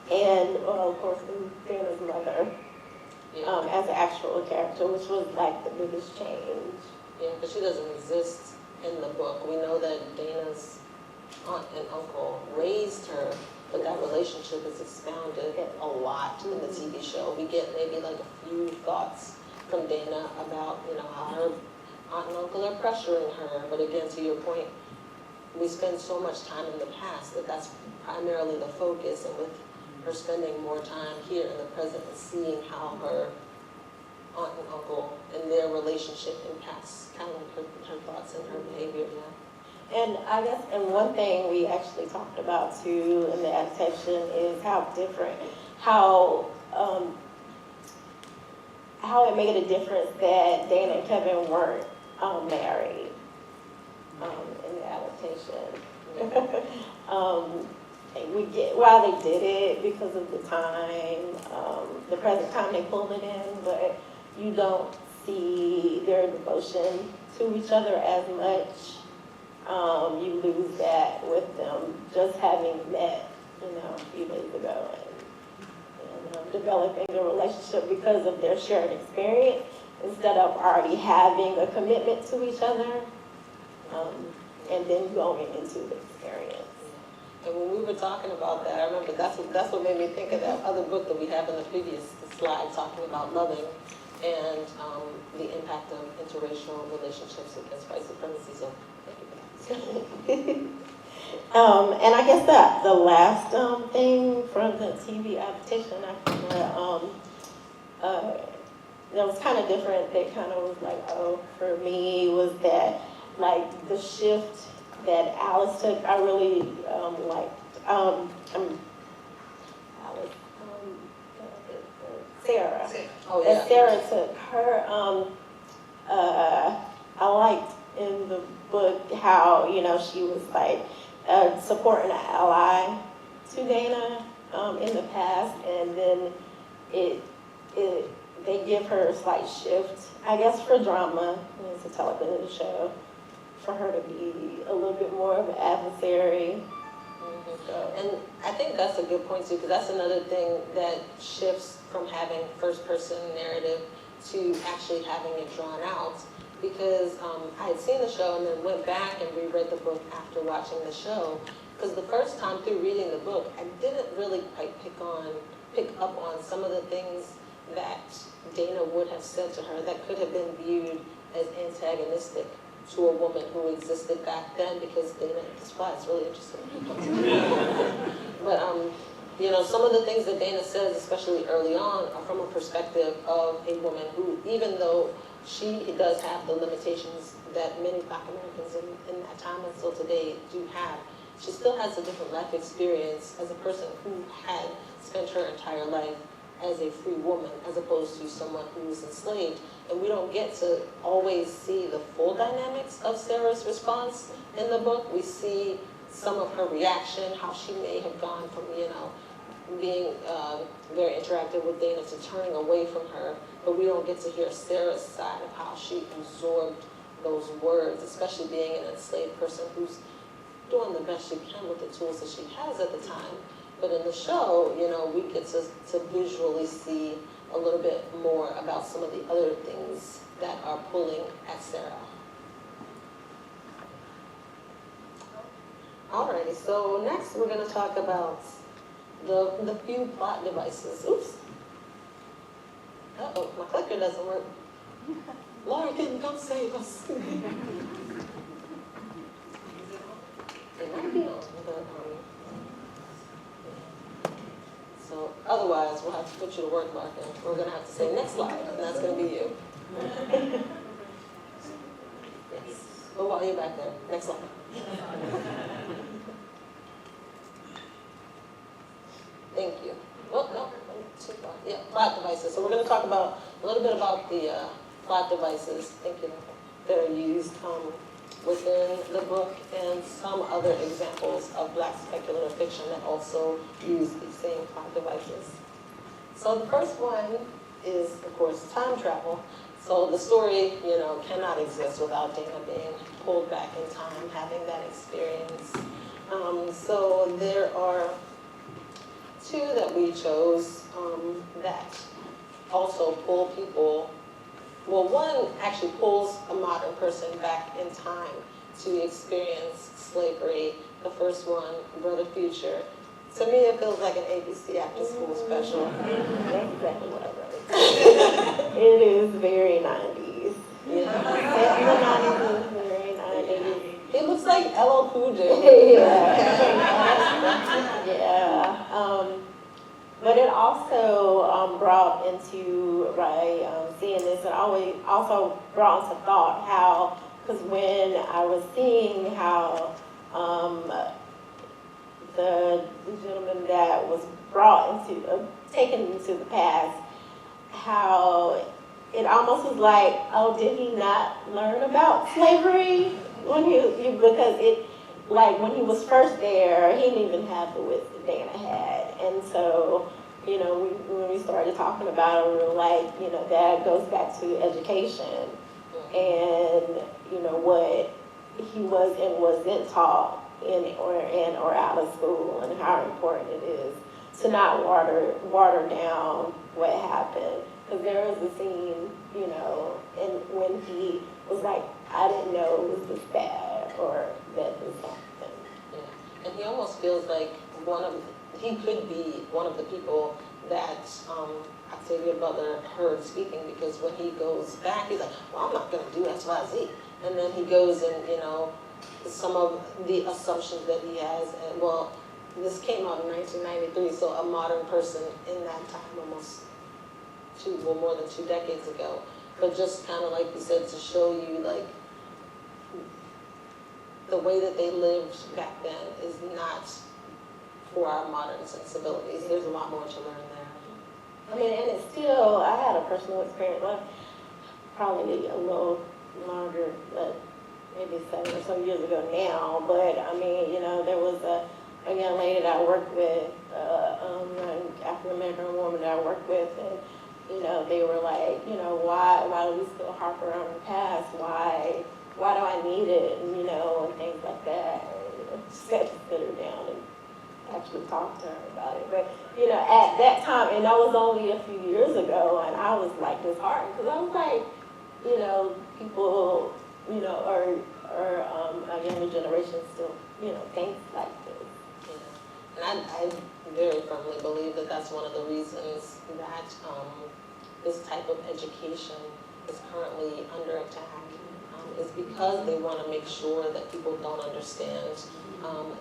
well, of course, Dana's mother, as an actual character, which was like the biggest change. Yeah, but she doesn't exist in the book. We know that Dana's aunt and uncle raised her, but that relationship is expounded a lot in the TV show. We get maybe like a few thoughts from Dana about, you know, how her aunt and uncle are pressuring her. But again, to your point, we spend so much time in the past that that's primarily the focus, and with her spending more time here in the present and seeing how her aunt and uncle and their relationship impacts kind of like her thoughts and her behavior now. And I guess, and one thing we actually talked about too in the adaptation is how different, how it made a difference that Dana and Kevin weren't married in the adaptation. We get why they did it because of the time, the present time they pulled it in, but you don't see their devotion to each other as much. You lose that with them just having met, you know, a few days ago, and developing a relationship because of their shared experience instead of already having a commitment to each other, and then going into the experience. And when we were talking about that, I remember that's what made me think of that other book that we have in the previous slide talking about loving and the impact of interracial relationships against white supremacy. So thank you for that. And I guess that the last thing from the TV adaptation that was kind of different, that kind of was like, oh, for me, was that like the shift that Alice took. I really liked Alice, Sarah. Oh, yeah. That Sarah took her. I liked in the book how, you know, she was like supporting an ally to Dana in the past, and then they give her a slight shift, I guess, for drama. It's a television show, for her to be a little bit more of an adversary. So. And I think that's a good point too, because that's another thing that shifts from having first-person narrative to actually having it drawn out. Because I had seen the show and then went back and reread the book after watching the show. Because the first time through reading the book, I didn't really quite pick up on some of the things that Dana would have said to her that could have been viewed as antagonistic to a woman who existed back then, because Dana, that's why it's really interesting. But you know, some of the things that Dana says, especially early on, are from a perspective of a woman who, even though she does have the limitations that many Black Americans in that time and still today do have. She still has a different life experience as a person who had spent her entire life as a free woman as opposed to someone who was enslaved. And we don't get to always see the full dynamics of Sarah's response in the book. We see some of her reaction, how she may have gone from, being very interactive with Dana to turning away from her, but we don't get to hear Sarah's side of how she absorbed those words, especially being an enslaved person who's doing the best she can with the tools that she has at the time. But in the show, we get to visually see a little bit more about some of the other things that are pulling at Sarah. Alrighty, so next we're going to talk about the few plot devices. Oops. Uh-oh, my clicker doesn't work. Laura, can you come save us? It might be on, but, so otherwise, we'll have to put you to work, Larkin. We're going to have to say next slide, and that's going to be you. Yes. But while you're back there, next slide. Thank you. Well, no, too far. Yeah, plot devices. So we're going to talk about a little bit about the plot devices, thank you, that are used within the book, and some other examples of Black speculative fiction that also use these same plot devices. So the first one is, of course, time travel. So the story, cannot exist without Dana being pulled back in time, having that experience. So there are two that we chose that also pull people. Well, one actually pulls a modern person back in time to experience slavery. The first one, Brother Future. To me, it feels like an ABC after school special. That's exactly what I wrote. It is very 90s. Yeah. The 90s is very 90s. It looks like LL Cool J. Yeah. But it also brought into, seeing this, it always also brought into thought how, because when I was seeing how the gentleman that was brought into, taken into the past, how it almost was like, oh, did he not learn about slavery when because it, like when he was first there, he didn't even have the wits that Dana had. And so, when we started talking about it, we were like, that goes back to education and, what he was and wasn't taught in or out of school, and how important it is to not water down what happened. Because there was a scene, and when he was like, I didn't know it was this bad or that was something. Yeah. And he almost feels like he could be one of the people that Octavia Butler heard speaking, because when he goes back, he's like, well, I'm not going to do X, Y, Z. And then he goes and, some of the assumptions that he has. And, well, this came out in 1993, so a modern person in that time, almost more than 2 decades ago. But just kind of like you said, to show you, like, the way that they lived back then is not for our modern sensibilities. There's a lot more to learn there. I mean, and it's still, I had a personal experience, probably a little longer, but maybe 7 or so years ago now. But I mean, there was a young lady that I worked with, an African-American woman that I worked with, and they were like, why do we still harp around the past? Why do I need it? And things like that. And just had to sit her down and actually talk to her about it. But at that time, and that was only a few years ago, and I was like disheartened, because I was like, people, or a younger generation still, think like this. Yeah. And I very firmly believe that that's one of the reasons that this type of education is currently under attack is because they want to make sure that people don't understand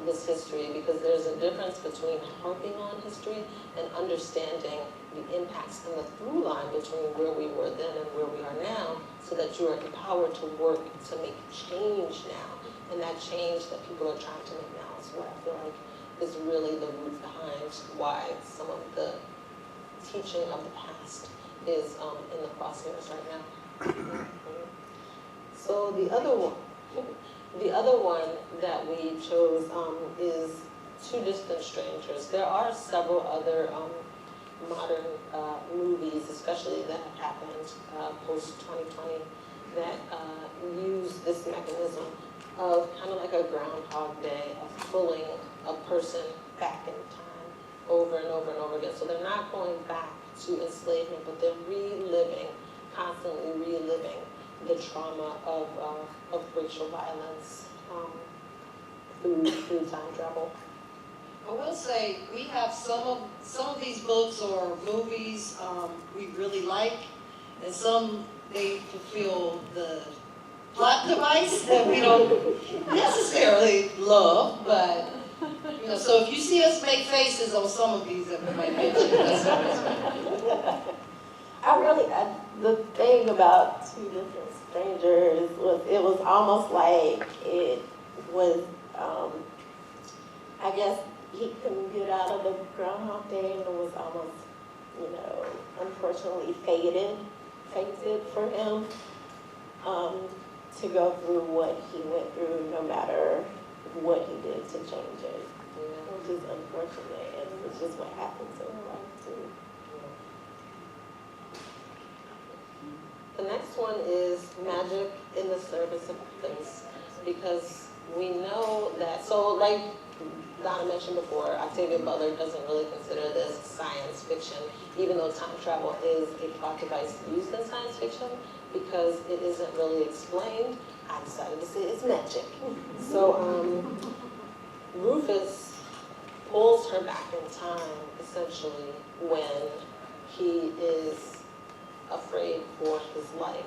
this history, because there's a difference between harping on history and understanding the impacts and the through line between where we were then and where we are now, so that you are empowered to work to make change now. And that change that people are trying to make now is what I feel like is really the root behind why some of the teaching of the past is in the crosshairs right now. So the other one that we chose is Two Distant Strangers. There are several other modern movies, especially that have happened post-2020, that use this mechanism of kind of like a Groundhog Day, of pulling a person back in time over and over and over again. So they're not going back to enslavement, but they're constantly reliving the trauma of racial violence through time travel. I will say, we have some of these books or movies we really like, and some they fulfill the plot device that we don't necessarily love, but so if you see us make faces on some of these that we might mention, that's always the thing about Two Different Strangers was, it was almost like it was, I guess he couldn't get out of the Groundhog Day, and it was almost, unfortunately fated for him to go through what he went through, no matter what he did to change it, which is unfortunate, and it's just what happened to him, too. The next one is magic in the service of things, because we know that, so like Donna mentioned before, Octavia Butler doesn't really consider this science fiction, even though time travel is a plot device used in science fiction, because it isn't really explained. I decided to say it's magic. So Rufus pulls her back in time, essentially, when he is afraid for his life.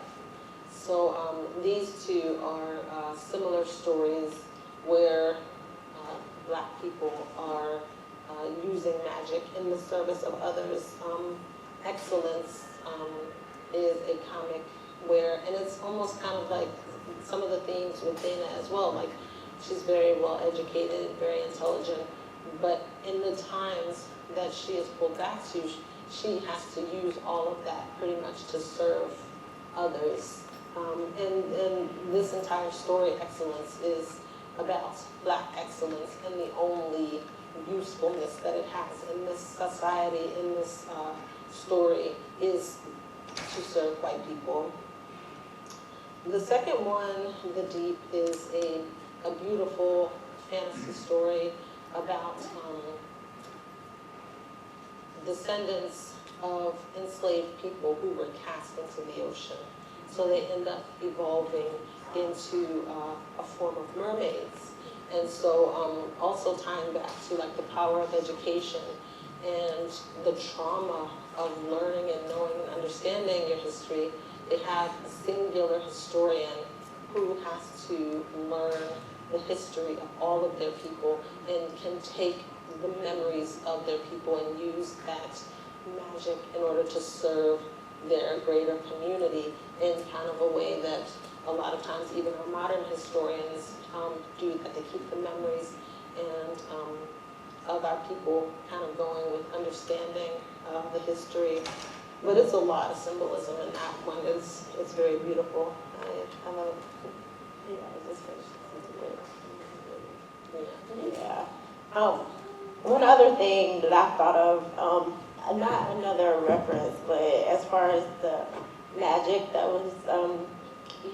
So these two are similar stories where Black people are using magic in the service of others. Excellence is a comic where, and it's almost kind of like some of the themes with Dana as well, like she's very well educated, very intelligent, but in the times that she is pulled back to, she has to use all of that pretty much to serve others. And this entire story, Excellence, is about Black excellence, and the only usefulness that it has in this society, in this story, is to serve white people. The second one, The Deep, is a beautiful fantasy story about descendants of enslaved people who were cast into the ocean. So they end up evolving into a form of mermaids. And so also tying back to like the power of education and the trauma of learning and knowing and understanding your history, they have a singular historian who has to learn the history of all of their people and can take the memories of their people and use that magic in order to serve their greater community in kind of a way that a lot of times even our modern historians do, that they keep the memories and of our people kind of going with understanding the history. But it's a lot of symbolism in that one. It's very beautiful. I love it. Yeah, I just finished it. Yeah. One other thing that I thought of, not another reference, but as far as the magic that was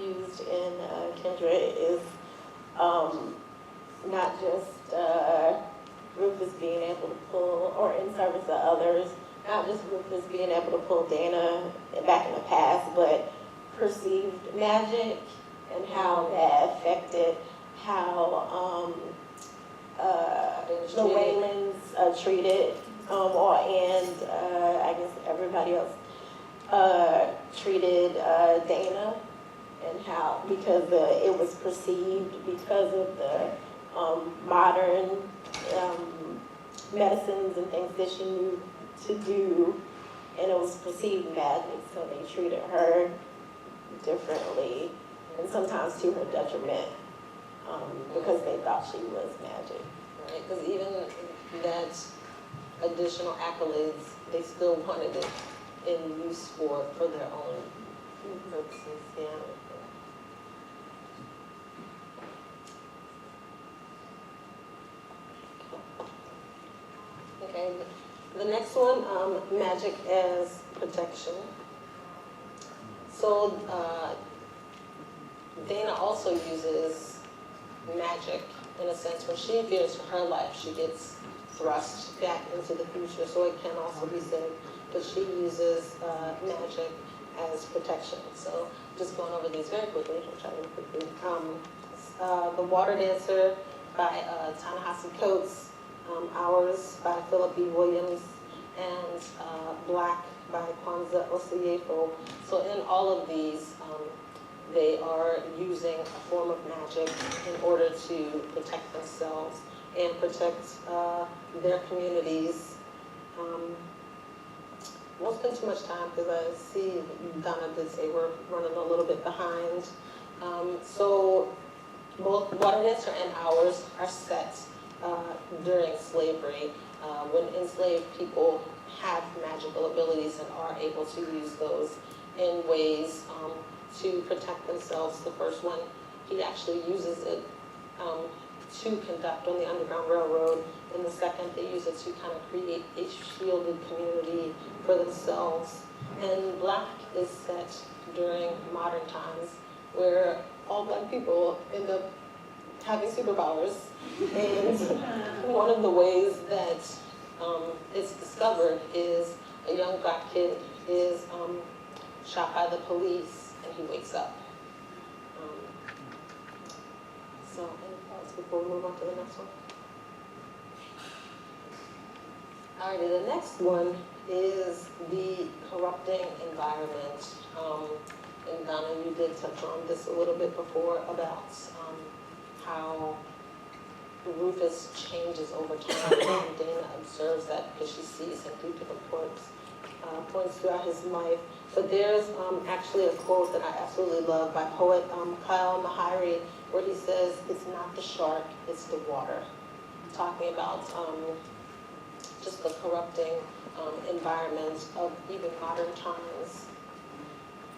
used in Kindred is not just Rufus being able to pull, or in service of others, not just Rufus being able to pull Dana back in the past, but perceived magic and how that affected how the Waylands treated, and I guess everybody else treated Dana, and how, because it was perceived because of the modern medicines and things that she knew to do, and it was perceived magic, so they treated her differently, and sometimes to her detriment, because they thought she was magic. Right, because even that additional accolades, they still wanted it in use for their own purposes, yeah. Okay, the next one, magic as protection. So Dana also uses magic in a sense when she fears for her life, she gets thrust back into the future. So it can also be said that she uses magic as protection. So just going over these very quickly, I'll try to quickly. The Water Dancer by Ta-Nehisi Coates, Hours by Philip B. Williams, and Black by Kwanzaa Oseyefo. So in all of these, they are using a form of magic in order to protect themselves and protect their communities. Won't spend too much time because I see Donna did say we're running a little bit behind. So both Water Dancer and Hours are set during slavery, when enslaved people have magical abilities and are able to use those in ways to protect themselves. The first one, he actually uses it to conduct on the Underground Railroad. And the second, they use it to kind of create a shielded community for themselves. And Black is set during modern times where all Black people end up having superpowers. And one of the ways that it's discovered is a young Black kid is shot by the police and he wakes up. So any thoughts before we move on to the next one? Alrighty, the next one is the corrupting environment. And Donna, you did touch on this a little bit before about how Rufus changes over time, and Dana observes that because she sees him through different points throughout his life. But there's actually a quote that I absolutely love by poet Kyle Mahiri, where he says, "It's not the shark, it's the water." Talking about just the corrupting environment of even modern times.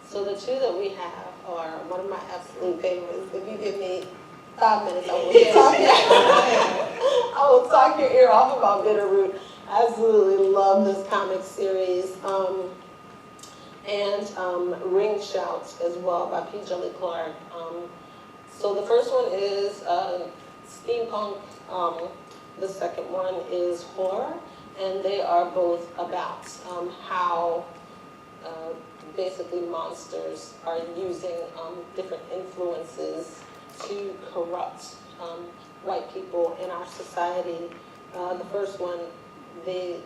So the two that we have are one of my absolute favorites. If you give me 5 minutes, I will talk your ear off about Bitterroot. I absolutely love this comic series. And Ring Shout as well by P. Jelly Clark. So the first one is steampunk. The second one is horror. And they are both about how basically monsters are using different influences to corrupt white people in our society. The first one, the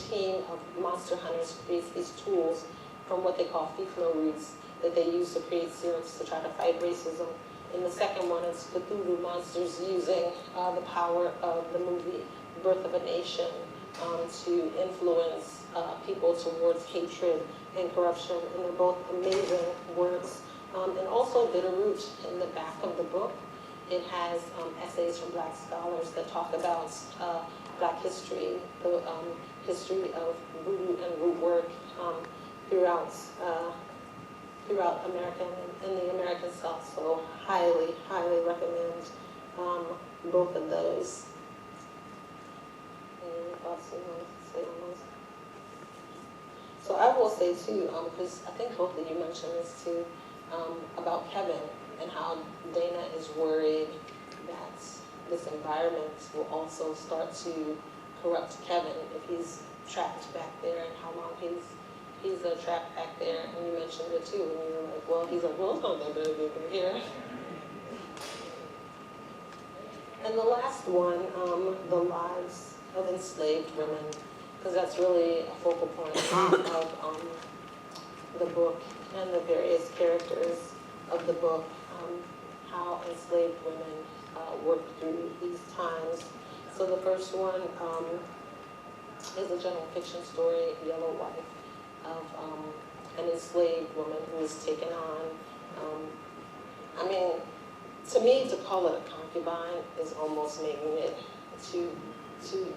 team of monster hunters creates these tools from what they call fiflo roots that they use to create syrups to try to fight racism. And the second one is Cthulhu monsters using the power of the movie Birth of a Nation to influence people towards hatred and corruption. And they're both amazing works. And also Bitterroot, in the back of the book, it has essays from Black scholars that talk about Black history, the history of voodoo and root work throughout America and the American South. So highly, highly recommend both of those. Any thoughts you want to say on those? So I will say too, because I think both of you mentioned this too, about Kevin and how Dana is worried that this environment will also start to corrupt Kevin if he's trapped back there, and how long he's trapped back there. And you mentioned it too, and you were like, well, he's like, well, it's not that big in here. And the last one, the lives of enslaved women, because that's really a focal point of the book and the various characters. of the book, how enslaved women worked through these times. So the first one is a general fiction story, Yellow Wife, of an enslaved woman who was taken on. I mean, to me, to call it a concubine is almost making it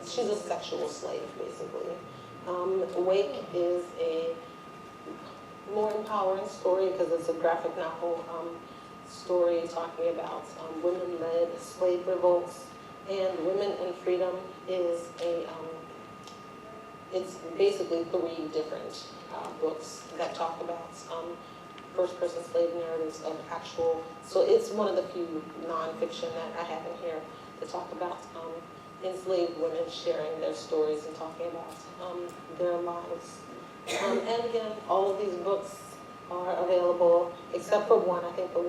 she's a sexual slave, basically. Wake is a more empowering story because it's a graphic novel story talking about women-led slave revolts, and Women and Freedom is it's basically 3 different books that talk about first-person slave narratives of actual, so it's one of the few nonfiction that I have in here to talk about enslaved women sharing their stories and talking about their lives. And again, all of these books are available, except for one. I think the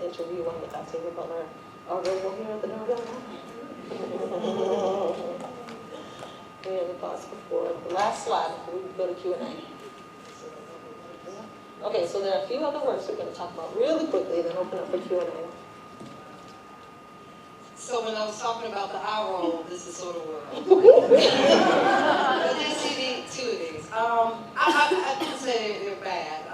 interview one with Octavia Butler, are available here at the doorbell. Any other thoughts before the last slide before we go to Q&A? Okay, so there are a few other works we're going to talk about really quickly, then open up for Q&A. So when I was talking about the eye roll, this is sort of where but there's 2 of these. I didn't say they're bad,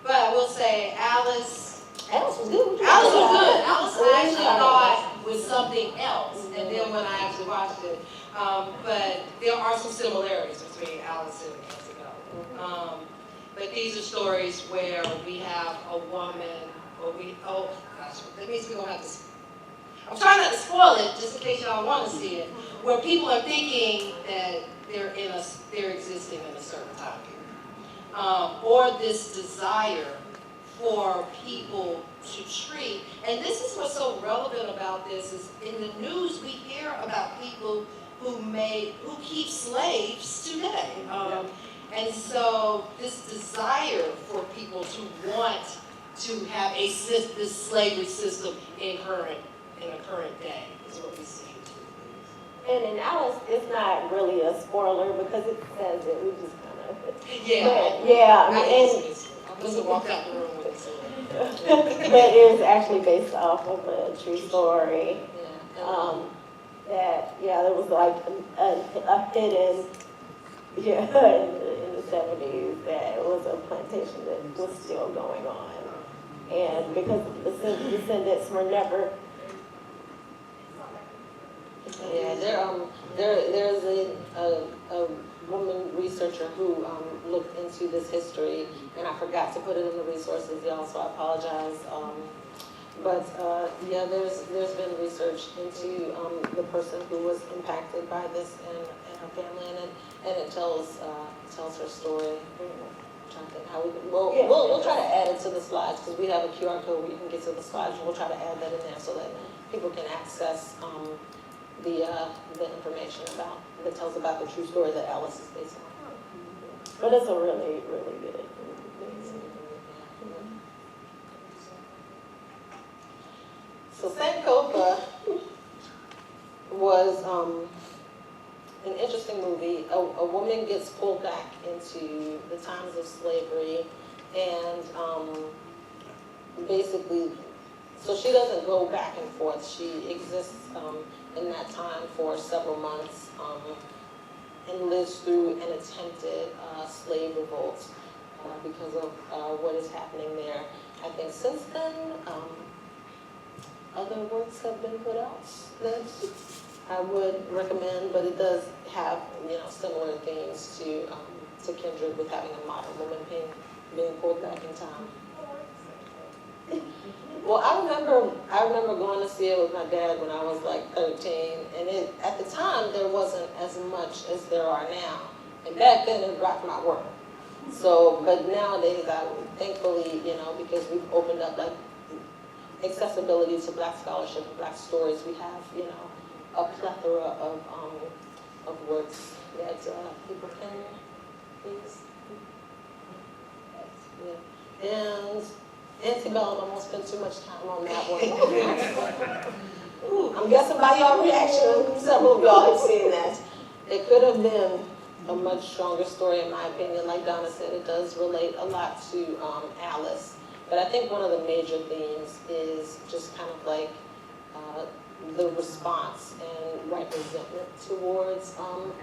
but I will say Alice was good. Alice was good. Alice I actually thought was something else, and then when I actually watched it, but there are some similarities between Alice and Antebellum. But these are stories where we have a woman, that means we're gonna have to. I'm trying not to spoil it, just in case y'all want to see it, where people are thinking that they're existing in a certain time period, or this desire for people to treat. And this is what's so relevant about this is in the news we hear about people who keep slaves today, and so this desire for people to want to have this slavery system in a current day is what we see. And in Alice, it's not really a spoiler because it says it. We just kind of. I must have walked out the room with it. But it is actually based off of a true story. There was like a hidden, in the 70s, that was a plantation that was still going on. And because the descendants were never. There's a woman researcher who looked into this history, and I forgot to put it in the resources, y'all, so I apologize. There's been research into the person who was impacted by this and her family, and it tells her story. I'm trying to think how we'll try to add it to the slides because we have a QR code where you can get to the slides, and we'll try to add that in there so that people can access the information that tells about the true story that Alice is based on. But it's a really, really good. So Sankofa was an interesting movie. A woman gets pulled back into the times of slavery, and basically, so she doesn't go back and forth. She exists in that time for several months and lives through an attempted slave revolt because of what is happening there. I think since then, other works have been put out that I would recommend, but it does have similar themes to Kindred, with having a modern woman being pulled back in time. Well, I remember going to see it with my dad when I was like 13, and at the time there wasn't as much as there are now, and back then it rocked my world. So, but nowadays, thankfully, because we've opened up like accessibility to Black scholarship and Black stories, we have a plethora of works that people can use. Yeah. And Antebellum, I won't spend too much time on that one. I'm guessing by y'all reaction, several of y'all have seen that. It could have been a much stronger story, in my opinion. Like Donna said, it does relate a lot to Alice. But I think one of the major themes is just kind of like the response and right resentment towards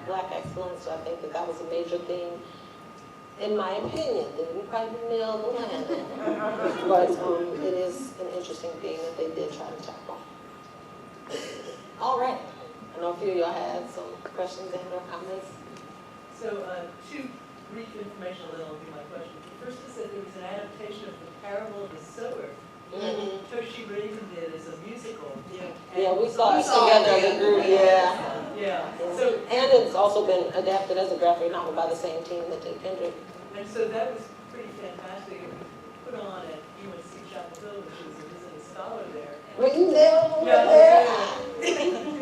Black excellence. So I think that that was a major theme. In my opinion, didn't quite nail the landing, but it is an interesting thing that they did try to tackle. All right. I know a few of y'all had some questions and or comments. So, two brief informational, then I'll do my question. The first is that there was an adaptation of the parable of the sower. Mm-hmm. Toshi Raven did as a musical. Yeah, we saw it together as a group, yeah. Yeah. So, And it's also been adapted as a graphic novel by the same team that did Kindred. and so that was pretty fantastic. It was put on at UNC Chapel Hill, which was a visiting scholar there. Were you there?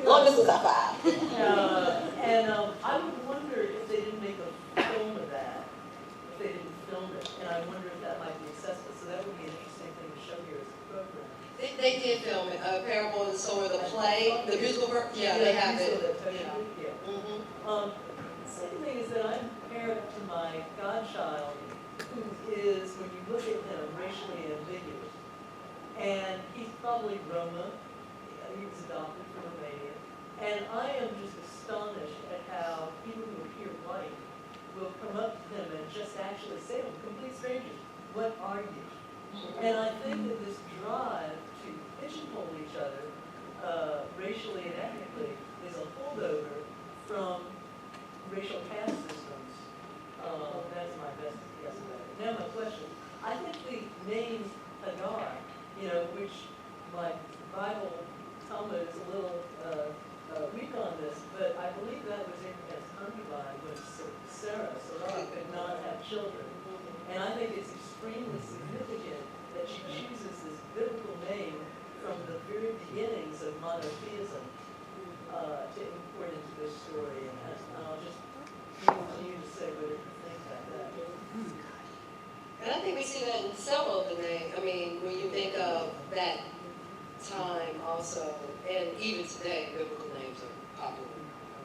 Long distance high five. I would wonder if they didn't make a film of that, if they didn't film it, and I wonder if that might be accessible. So that would be an interesting thing to show here as a program. They did film it, Parable of the Sower, the play, the musical version. Yeah, they have it. Yeah. Mhm. Second thing is that I'm parent to my godchild, who is, when you look at him, racially ambiguous. And he's probably Roma. He was adopted from Romania. And I am just astonished at how people who appear white will come up to him and just actually say, "Oh, complete strangers, what are you?" And I think that this drive to pigeonhole each other racially and ethnically is a holdover from racial caste systems. That's my best guess about it. Now my question. I think the name Hagar, which my Bible Talmud is a little weak on this, but I believe that was Abraham's concubine when Sarah could not have children. And I think it's extremely significant that she chooses this biblical name from the very beginnings of monotheism to import into this story. And I'll just leave you to say what you think about that. And I think we see that in several of the names. I mean, when you think of that time also, and even today, biblical names are popular,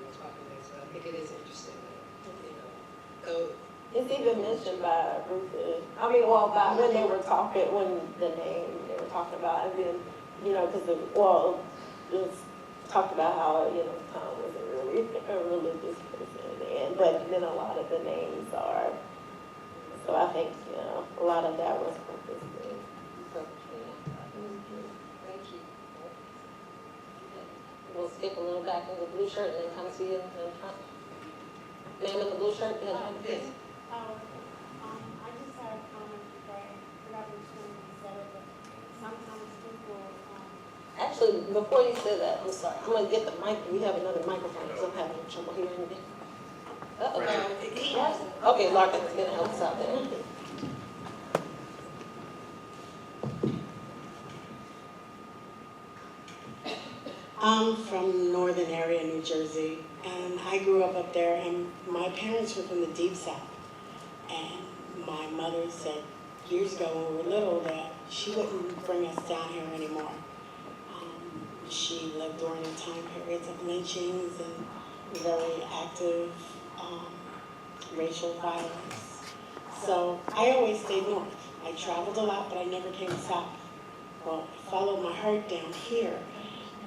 most popular names. But I think it is interesting that, so It's even mentioned by Ruth. By when they were talking, when the name they were talking about, and then, because it was talked about how, Tom wasn't really a religious person, but then a lot of the names are. So I think, a lot of that was purposely. thank you. We'll skip a little back in the blue shirt and then come to you in front. Ma'am in the blue shirt, go ahead. Yes. I just had a comment before I forgot which one you said it, but sometimes people, Actually, before you say that, I'm sorry. I'm going to get the mic. We have another microphone because I'm having trouble hearing you. Okay, Larkin's going to help us out there. I'm from northern area, New Jersey, and I grew up there, and my parents were from the deep south. And my mother said years ago when we were little that she wouldn't bring us down here anymore. She lived during the time periods of lynchings and very active racial violence. So I always stayed north. I traveled a lot, but I never came south. Well, I followed my heart down here.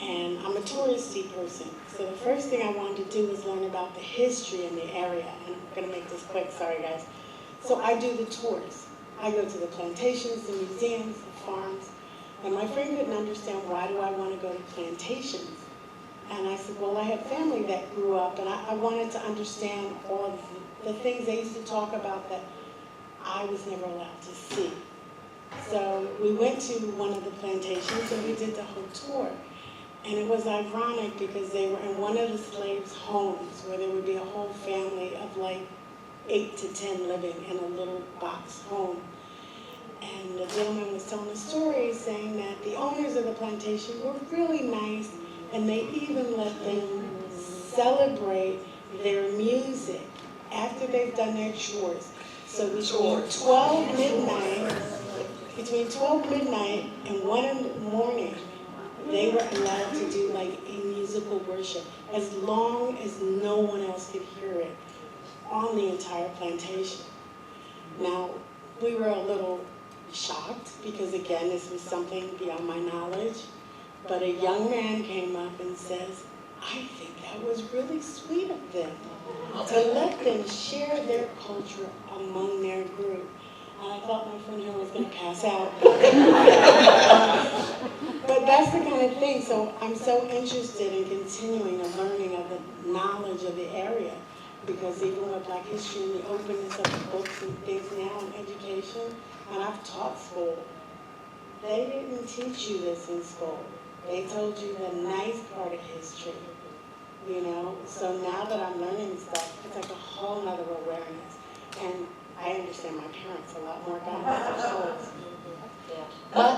And I'm a touristy person. So the first thing I wanted to do was learn about the history in the area. And I'm going to make this quick, sorry guys. So I do the tours. I go to the plantations, the museums, the farms. And my friend couldn't understand, why do I want to go to plantations? And I said, well, I have family that grew up, and I wanted to understand all of the things they used to talk about that I was never allowed to see. So we went to one of the plantations, and we did the whole tour. And it was ironic because they were in one of the slaves' homes where there would be a whole family of like 8 to 10 living in a little box home. And the gentleman was telling a story saying that the owners of the plantation were really nice, and they even let them celebrate their music after they've done their chores. So between 12 midnight and 1 in the morning, they were allowed to do like a musical worship as long as no one else could hear it on the entire plantation. Now, we were a little shocked because, again, this was something beyond my knowledge. But a young man came up and says, I think that was really sweet of them to let them share their culture among their group. And I thought my friend here was going to pass out. But that's the kind of thing. So I'm so interested in continuing the learning of the knowledge of the area. Because even with Black history and the openness of the books and things now in education, and I've taught school, they didn't teach you this in school. They told you the nice part of history, you know? So now that I'm learning stuff, it's like a whole nother awareness. And I understand my parents a lot more about their souls.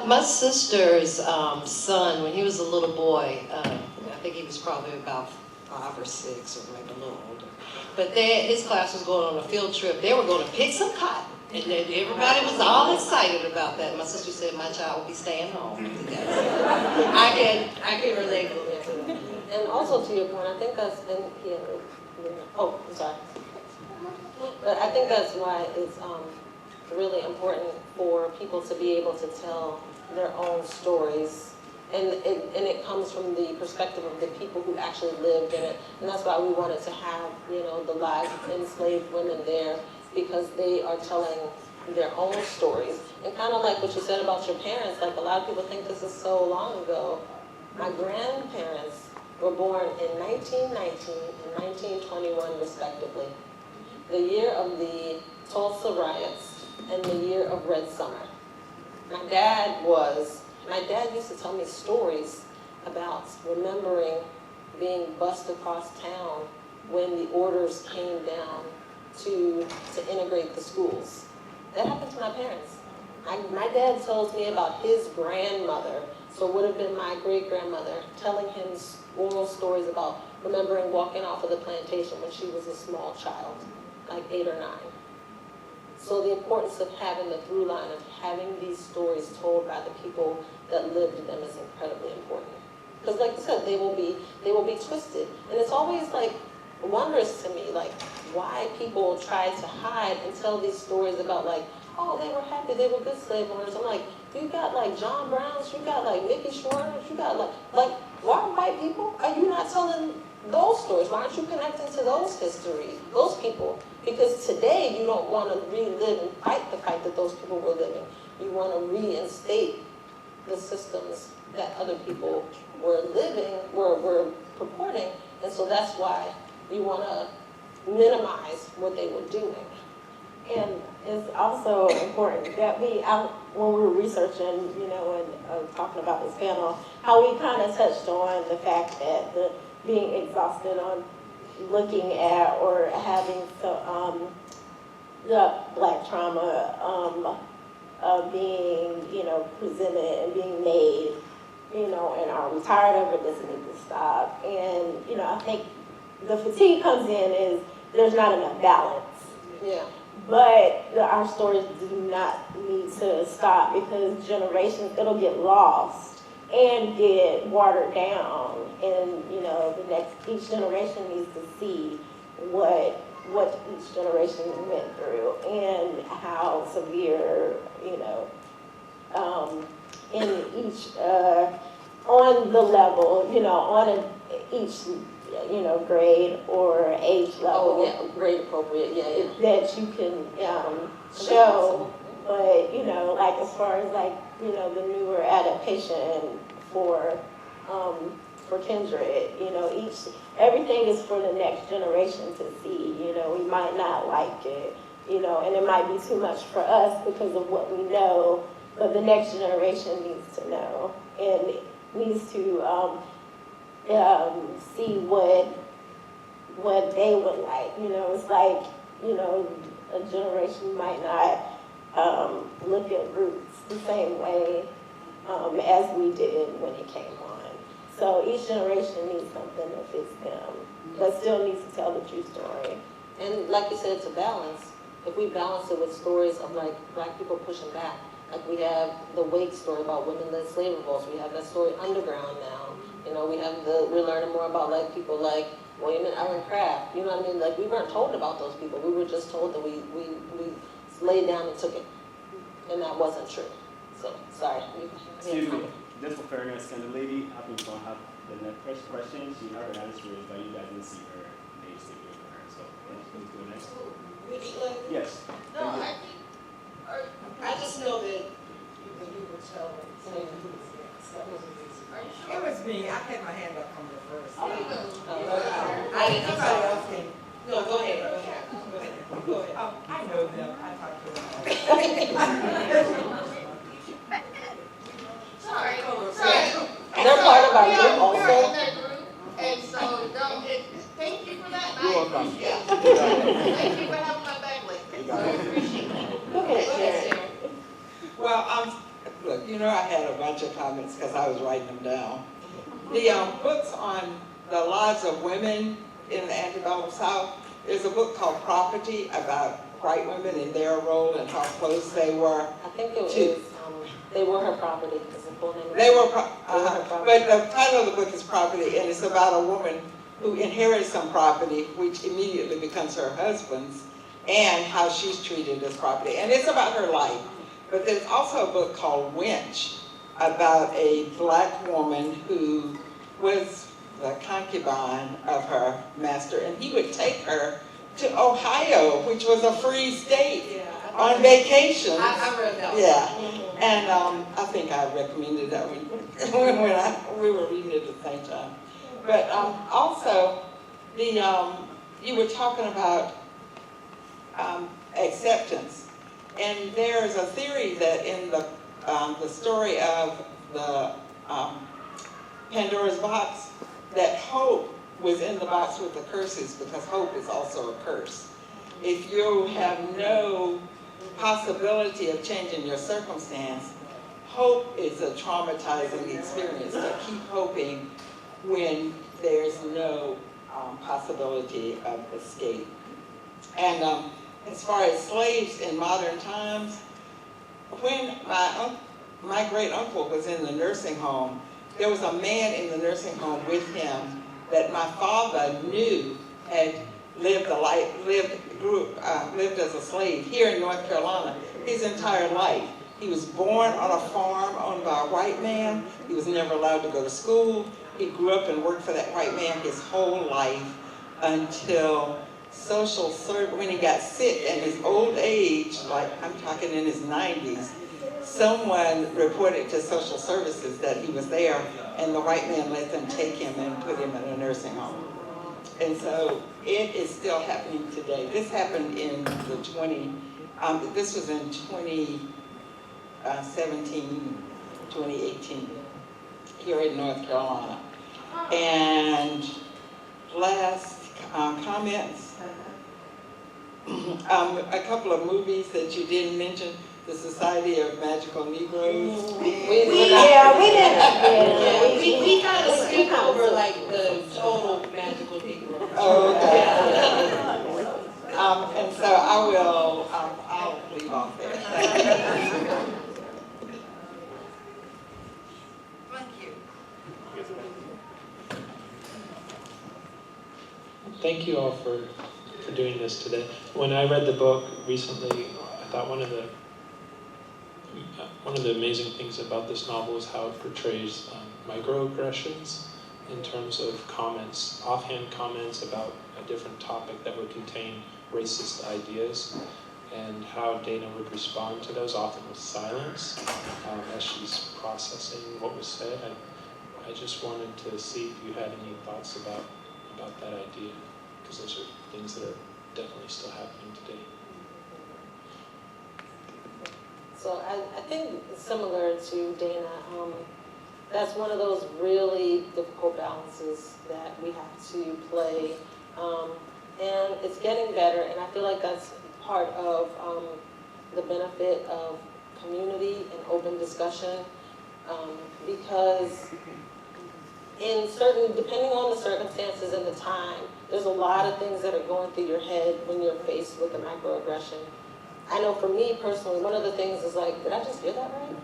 My sister's son, when he was a little boy, I think he was probably about 5 or 6 or maybe a little older. But his class was going on a field trip. They were going to pick some cotton. And then everybody was all excited about that. My sister said, my child will be staying home. I can relate to that. And also to your point, I think that's, and here, oh, I'm sorry. But I think that's why it's really important for people to be able to tell their own stories. And it comes from the perspective of the people who actually lived in it. And that's why we wanted to have, you know, the lives of enslaved women there, because they are telling their own stories. And kind of like what you said about your parents, like a lot of people think this is so long ago. My grandparents were born in 1919 and 1921 respectively. The year of the Tulsa riots and the year of Red Summer. My dad used to tell me stories about remembering being bused across town when the orders came down to integrate the schools. That happened to my parents. My dad tells me about his grandmother, so it would have been my great-grandmother, telling him oral stories about remembering walking off of the plantation when she was a small child, like 8 or 9. So the importance of having the through line of having these stories told by the people that lived them is incredibly important. Because like I said, they will be twisted. And it's always like wondrous to me, like why people try to hide and tell these stories about like, oh, they were happy, they were good slave owners. I'm like, you got like John Browns, you got like Mickey Schwerner's, you got like why white people are you not telling those stories? Why aren't you connecting to those history, those people? Because today you don't want to relive and fight the fight that those people were living. You want to reinstate the systems that other people were living, were purporting, and so that's why you want to minimize what they were doing. And it's also important that when we were researching, you know, and talking about this panel, how we kind of touched on the fact that being exhausted on looking at or having the Black trauma being, you know, presented and being made, you know, and are we tired of it? Does it need to stop? And, you know, I think the fatigue comes in is there's not enough balance. Yeah. But our stories do not need to stop because generations, it'll get lost and get watered down. And, you know, each generation needs to see what each generation went through and how severe, you know, in each, on the level, you know, on each, you know, grade or age level. Oh, yeah, grade appropriate, yeah. That you can show, but, you know, like as far as like, you know, the newer adaptation for Kindred, you know, everything is for the next generation to see, you know, we might not like it, you know, and it might be too much for us because of what we know, but the next generation needs to know and needs to see what they would like, you know, it's like, you know, a generation might not look at roots the same way as we did when it came on. So each generation needs something that fits them, but still needs to tell the true story. And like you said, it's a balance. If we balance it with stories of like Black people pushing back, like we have the Wake story about women-led slave revolts, we have that story Underground now. You know, we're learning more about like people like William and Ellen Craft. You know what I mean? Like we weren't told about those people. We were just told that we laid down and took it. and that wasn't true. So, sorry. Excuse me, just for fairness, can the lady happen to have the next question? She had her hands raised, but you guys didn't see her name sticking for her. So, please do the next. Which lady? Yes. No, I think, I just know that you were saying who was next. That was the reason. Are you sure? It was me, I had my hand up from the first. I didn't Somebody else can. No, go ahead, go ahead. Go ahead. I know them, I talked to them. Sorry. They're part of our We group are also. in that group, and so, no, thank you for that. You're welcome. Yeah. Thank you for having my back lately. So I appreciate it. Go ahead, Sharon. Well, look, you know I had a bunch of comments because I was writing them down. The books on the lives of women in the antebellum South, there's a book called Property about white women and their role and how close they were. I think it was, they were her property, is the full name of it. They were, property. but the title of the book is Property, and it's about a woman who inherits some property, which immediately becomes her husband's, and how she's treated as property. And it's about her life. But there's also a book called Wench, about a black woman who was the concubine of her master, and he would take her to Ohio, which was a free state, on vacation. I read that one. Yeah, and I think I recommended that one when we were reading it at the same time. But also, you were talking about acceptance, and there's a theory that in the story of the Pandora's box, that hope was in the box with the curses, because hope is also a curse. If you have no possibility of changing your circumstance, hope is a traumatizing experience, to keep hoping when there's no possibility of escape. And as far as slaves in modern times, when my great uncle was in the nursing home, there was a man in the nursing home with him that my father knew had lived as a slave here in North Carolina his entire life. He was born on a farm owned by a white man. He was never allowed to go to school. He grew up and worked for that white man his whole life until social service, when he got sick in his old age, like I'm talking in his 90s, someone reported to social services that he was there, and the white man let them take him and put him in a nursing home. And so it is still happening today. This happened in this was in 2017, 2018, here in North Carolina. And last comments, a couple of movies that you didn't mention, The Society of Magical Negroes. We didn't. We kind of skipped over like the total magical people. Oh, okay. And so I'll leave off there. Thank you. Thank you all for doing this today. When I read the book recently, I thought one of the amazing things about this novel is how it portrays microaggressions in terms of comments, offhand comments about a different topic that would contain racist ideas, and how Dana would respond to those, often with silence, as she's processing what was said. I just wanted to see if you had any thoughts about that idea, because those are things that are definitely still happening today. So I think similar to Dana, that's one of those really difficult balances that we have to play. And it's getting better, and I feel like that's part of the benefit of community and open discussion, because depending on the circumstances and the time, there's a lot of things that are going through your head when you're faced with a microaggression. I know for me personally, one of the things is like, did I just hear that right?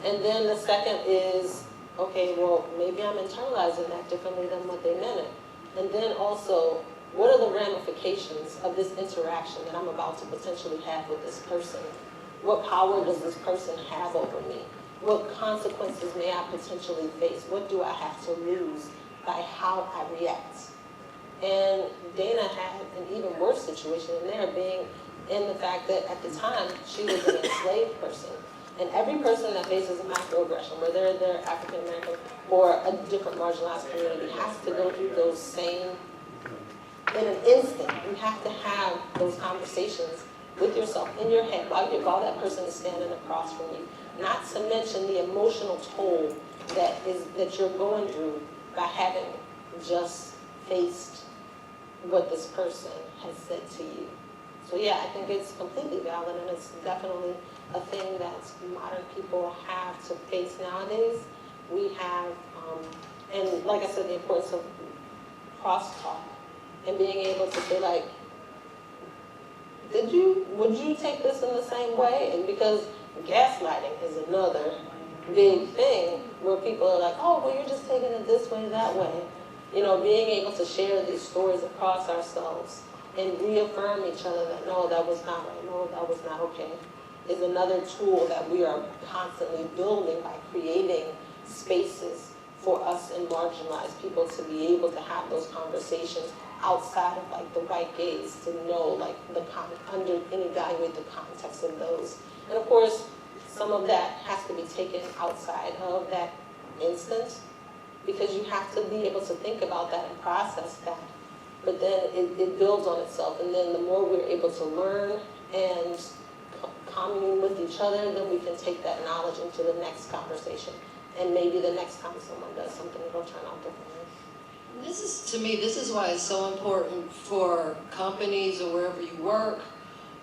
And then the second is, okay, well, maybe I'm internalizing that differently than what they meant it. And then also, what are the ramifications of this interaction that I'm about to potentially have with this person? What power does this person have over me? What consequences may I potentially face? What do I have to lose by how I react? And Dana had an even worse situation in there, being in the fact that at the time she was an enslaved person. And every person that faces a microaggression, whether they're African American or a different marginalized community, has to go through those same, in an instant, you have to have those conversations with yourself in your head while that person is standing across from you. Not to mention the emotional toll that you're going through by having just faced what this person has said to you. So yeah, I think it's completely valid, and it's definitely a thing that modern people have to face nowadays. We have, and like I said, the importance of crosstalk and being able to say like, would you take this in the same way? And because gaslighting is another big thing where people are like, oh, well, you're just taking it this way, that way. You know, being able to share these stories across ourselves and reaffirm each other that, no, that was not right, no, that was not okay, is another tool that we are constantly building by creating spaces for us and marginalized people to be able to have those conversations outside of like the white gaze, to know like and evaluate the context of those. And of course, some of that has to be taken outside of that instance, because you have to be able to think about that and process that. But then it builds on itself, and then the more we're able to learn and commune with each other, then we can take that knowledge into the next conversation. And maybe the next time someone does something, it'll turn out differently. To me, this is why it's so important for companies or wherever you work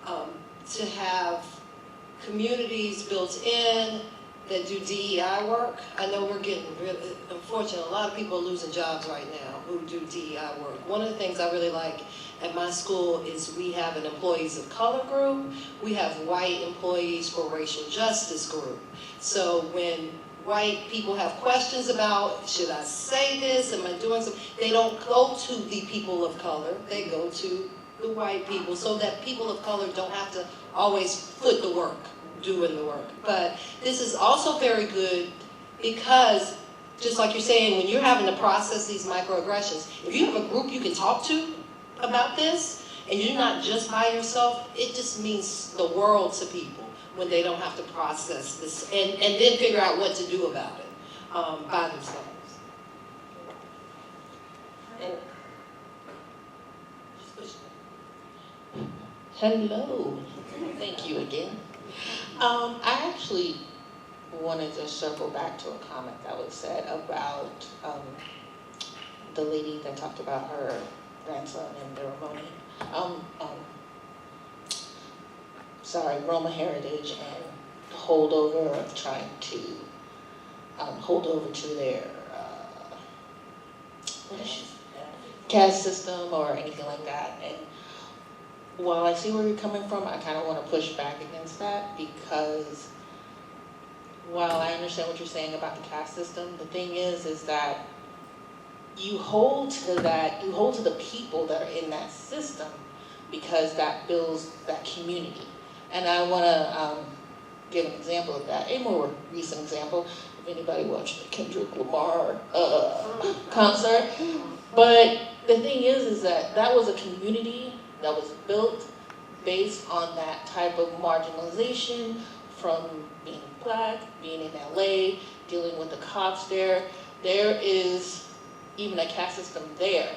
to have communities built in that do DEI work. I know we're getting really, unfortunately, a lot of people are losing jobs right now who do DEI work. One of the things I really like at my school is we have an employees of color group. We have white employees for racial justice group. So when white people have questions about, should I say this, am I doing something, they don't go to the people of color, they go to the white people, so that people of color don't have to always foot the work, doing the work. But this is also very good because, just like you're saying, when you're having to process these microaggressions, if you have a group you can talk to about this, and you're not just by yourself, it just means the world to people when they don't have to process this and then figure out what to do about it by themselves. Hello, thank you again. I actually wanted to circle back to a comment that was said about the lady that talked about her grandson and the Roma heritage and holdover of trying to hold over to their caste system or anything like that. And while I see where you're coming from, I kind of want to push back against that, because while I understand what you're saying about the caste system, the thing is that you hold to the people that are in that system, because that builds that community. And I want to give an example of that, a more recent example, if anybody watched the Kendrick Lamar concert. But the thing is that was a community that was built based on that type of marginalization, from being black, being in LA, dealing with the cops there. There is even a caste system there,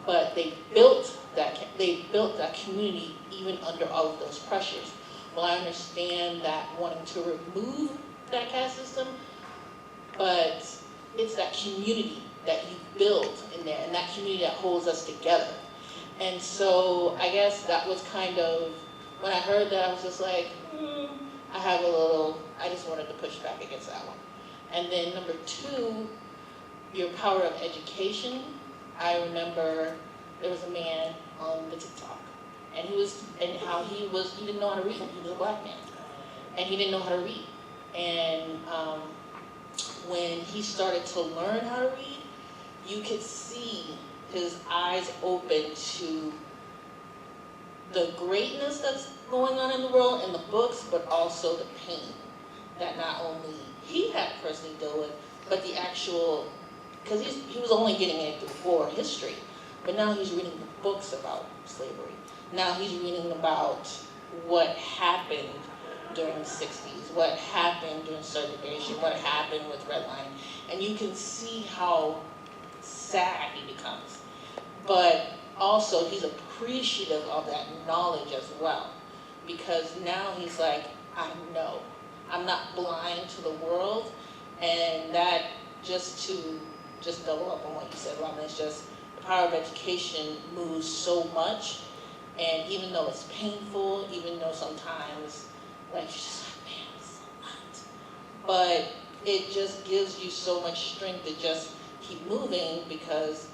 but they built that community even under all of those pressures. Well, I understand that wanting to remove that caste system, but it's that community that you build in there, and that community that holds us together. And so I guess that was kind of, when I heard that, I was just like, I just wanted to push back against that one. And then number two, your power of education. I remember there was a man on the TikTok, and he didn't know how to read. He was a black man, and he didn't know how to read. And when he started to learn how to read, you could see his eyes open to the greatness that's going on in the world in the books, but also the pain that not only he had to personally deal with, but the actual, because he was only getting it through oral history, but now he's reading the books about slavery. Now he's reading about what happened during the 60s, what happened during segregation, what happened with redlining, and you can see how sad he becomes. But also he's appreciative of that knowledge as well, because now he's like, I know, I'm not blind to the world, and that just double up on what you said, Robin, it's just the power of education moves so much, and even though it's painful, even though sometimes, like, you're just like, man, it's a lot, but it just gives you so much strength to just keep moving, because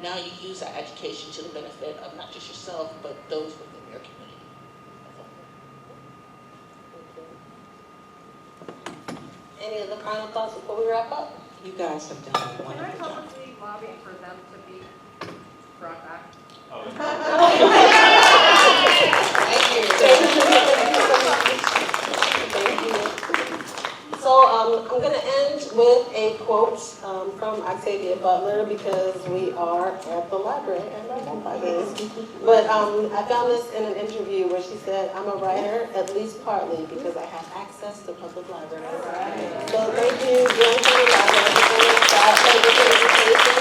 now you use that education to the benefit of not just yourself, but those within your community. Any other final thoughts before we wrap up? You guys have done a Can I wonderful job. publicly lobby for them to be brought back? Thank you. So I'm going to end with a quote from Octavia Butler, because we are at the library and I love libraries. But I found this in an interview where she said, I'm a writer at least partly because I have access to public libraries. So thank you, Jen, for the library, for education.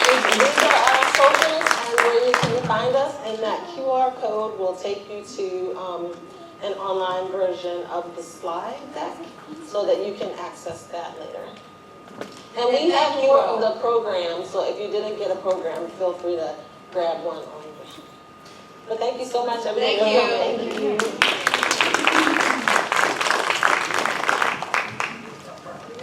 And these are our socials and where you can find us, and that QR code will take you to an online version of the slide deck so that you can access that later. And we have more of the program, so if you didn't get a program, feel free to grab one on the way. But thank you so much, everyone. Thank you.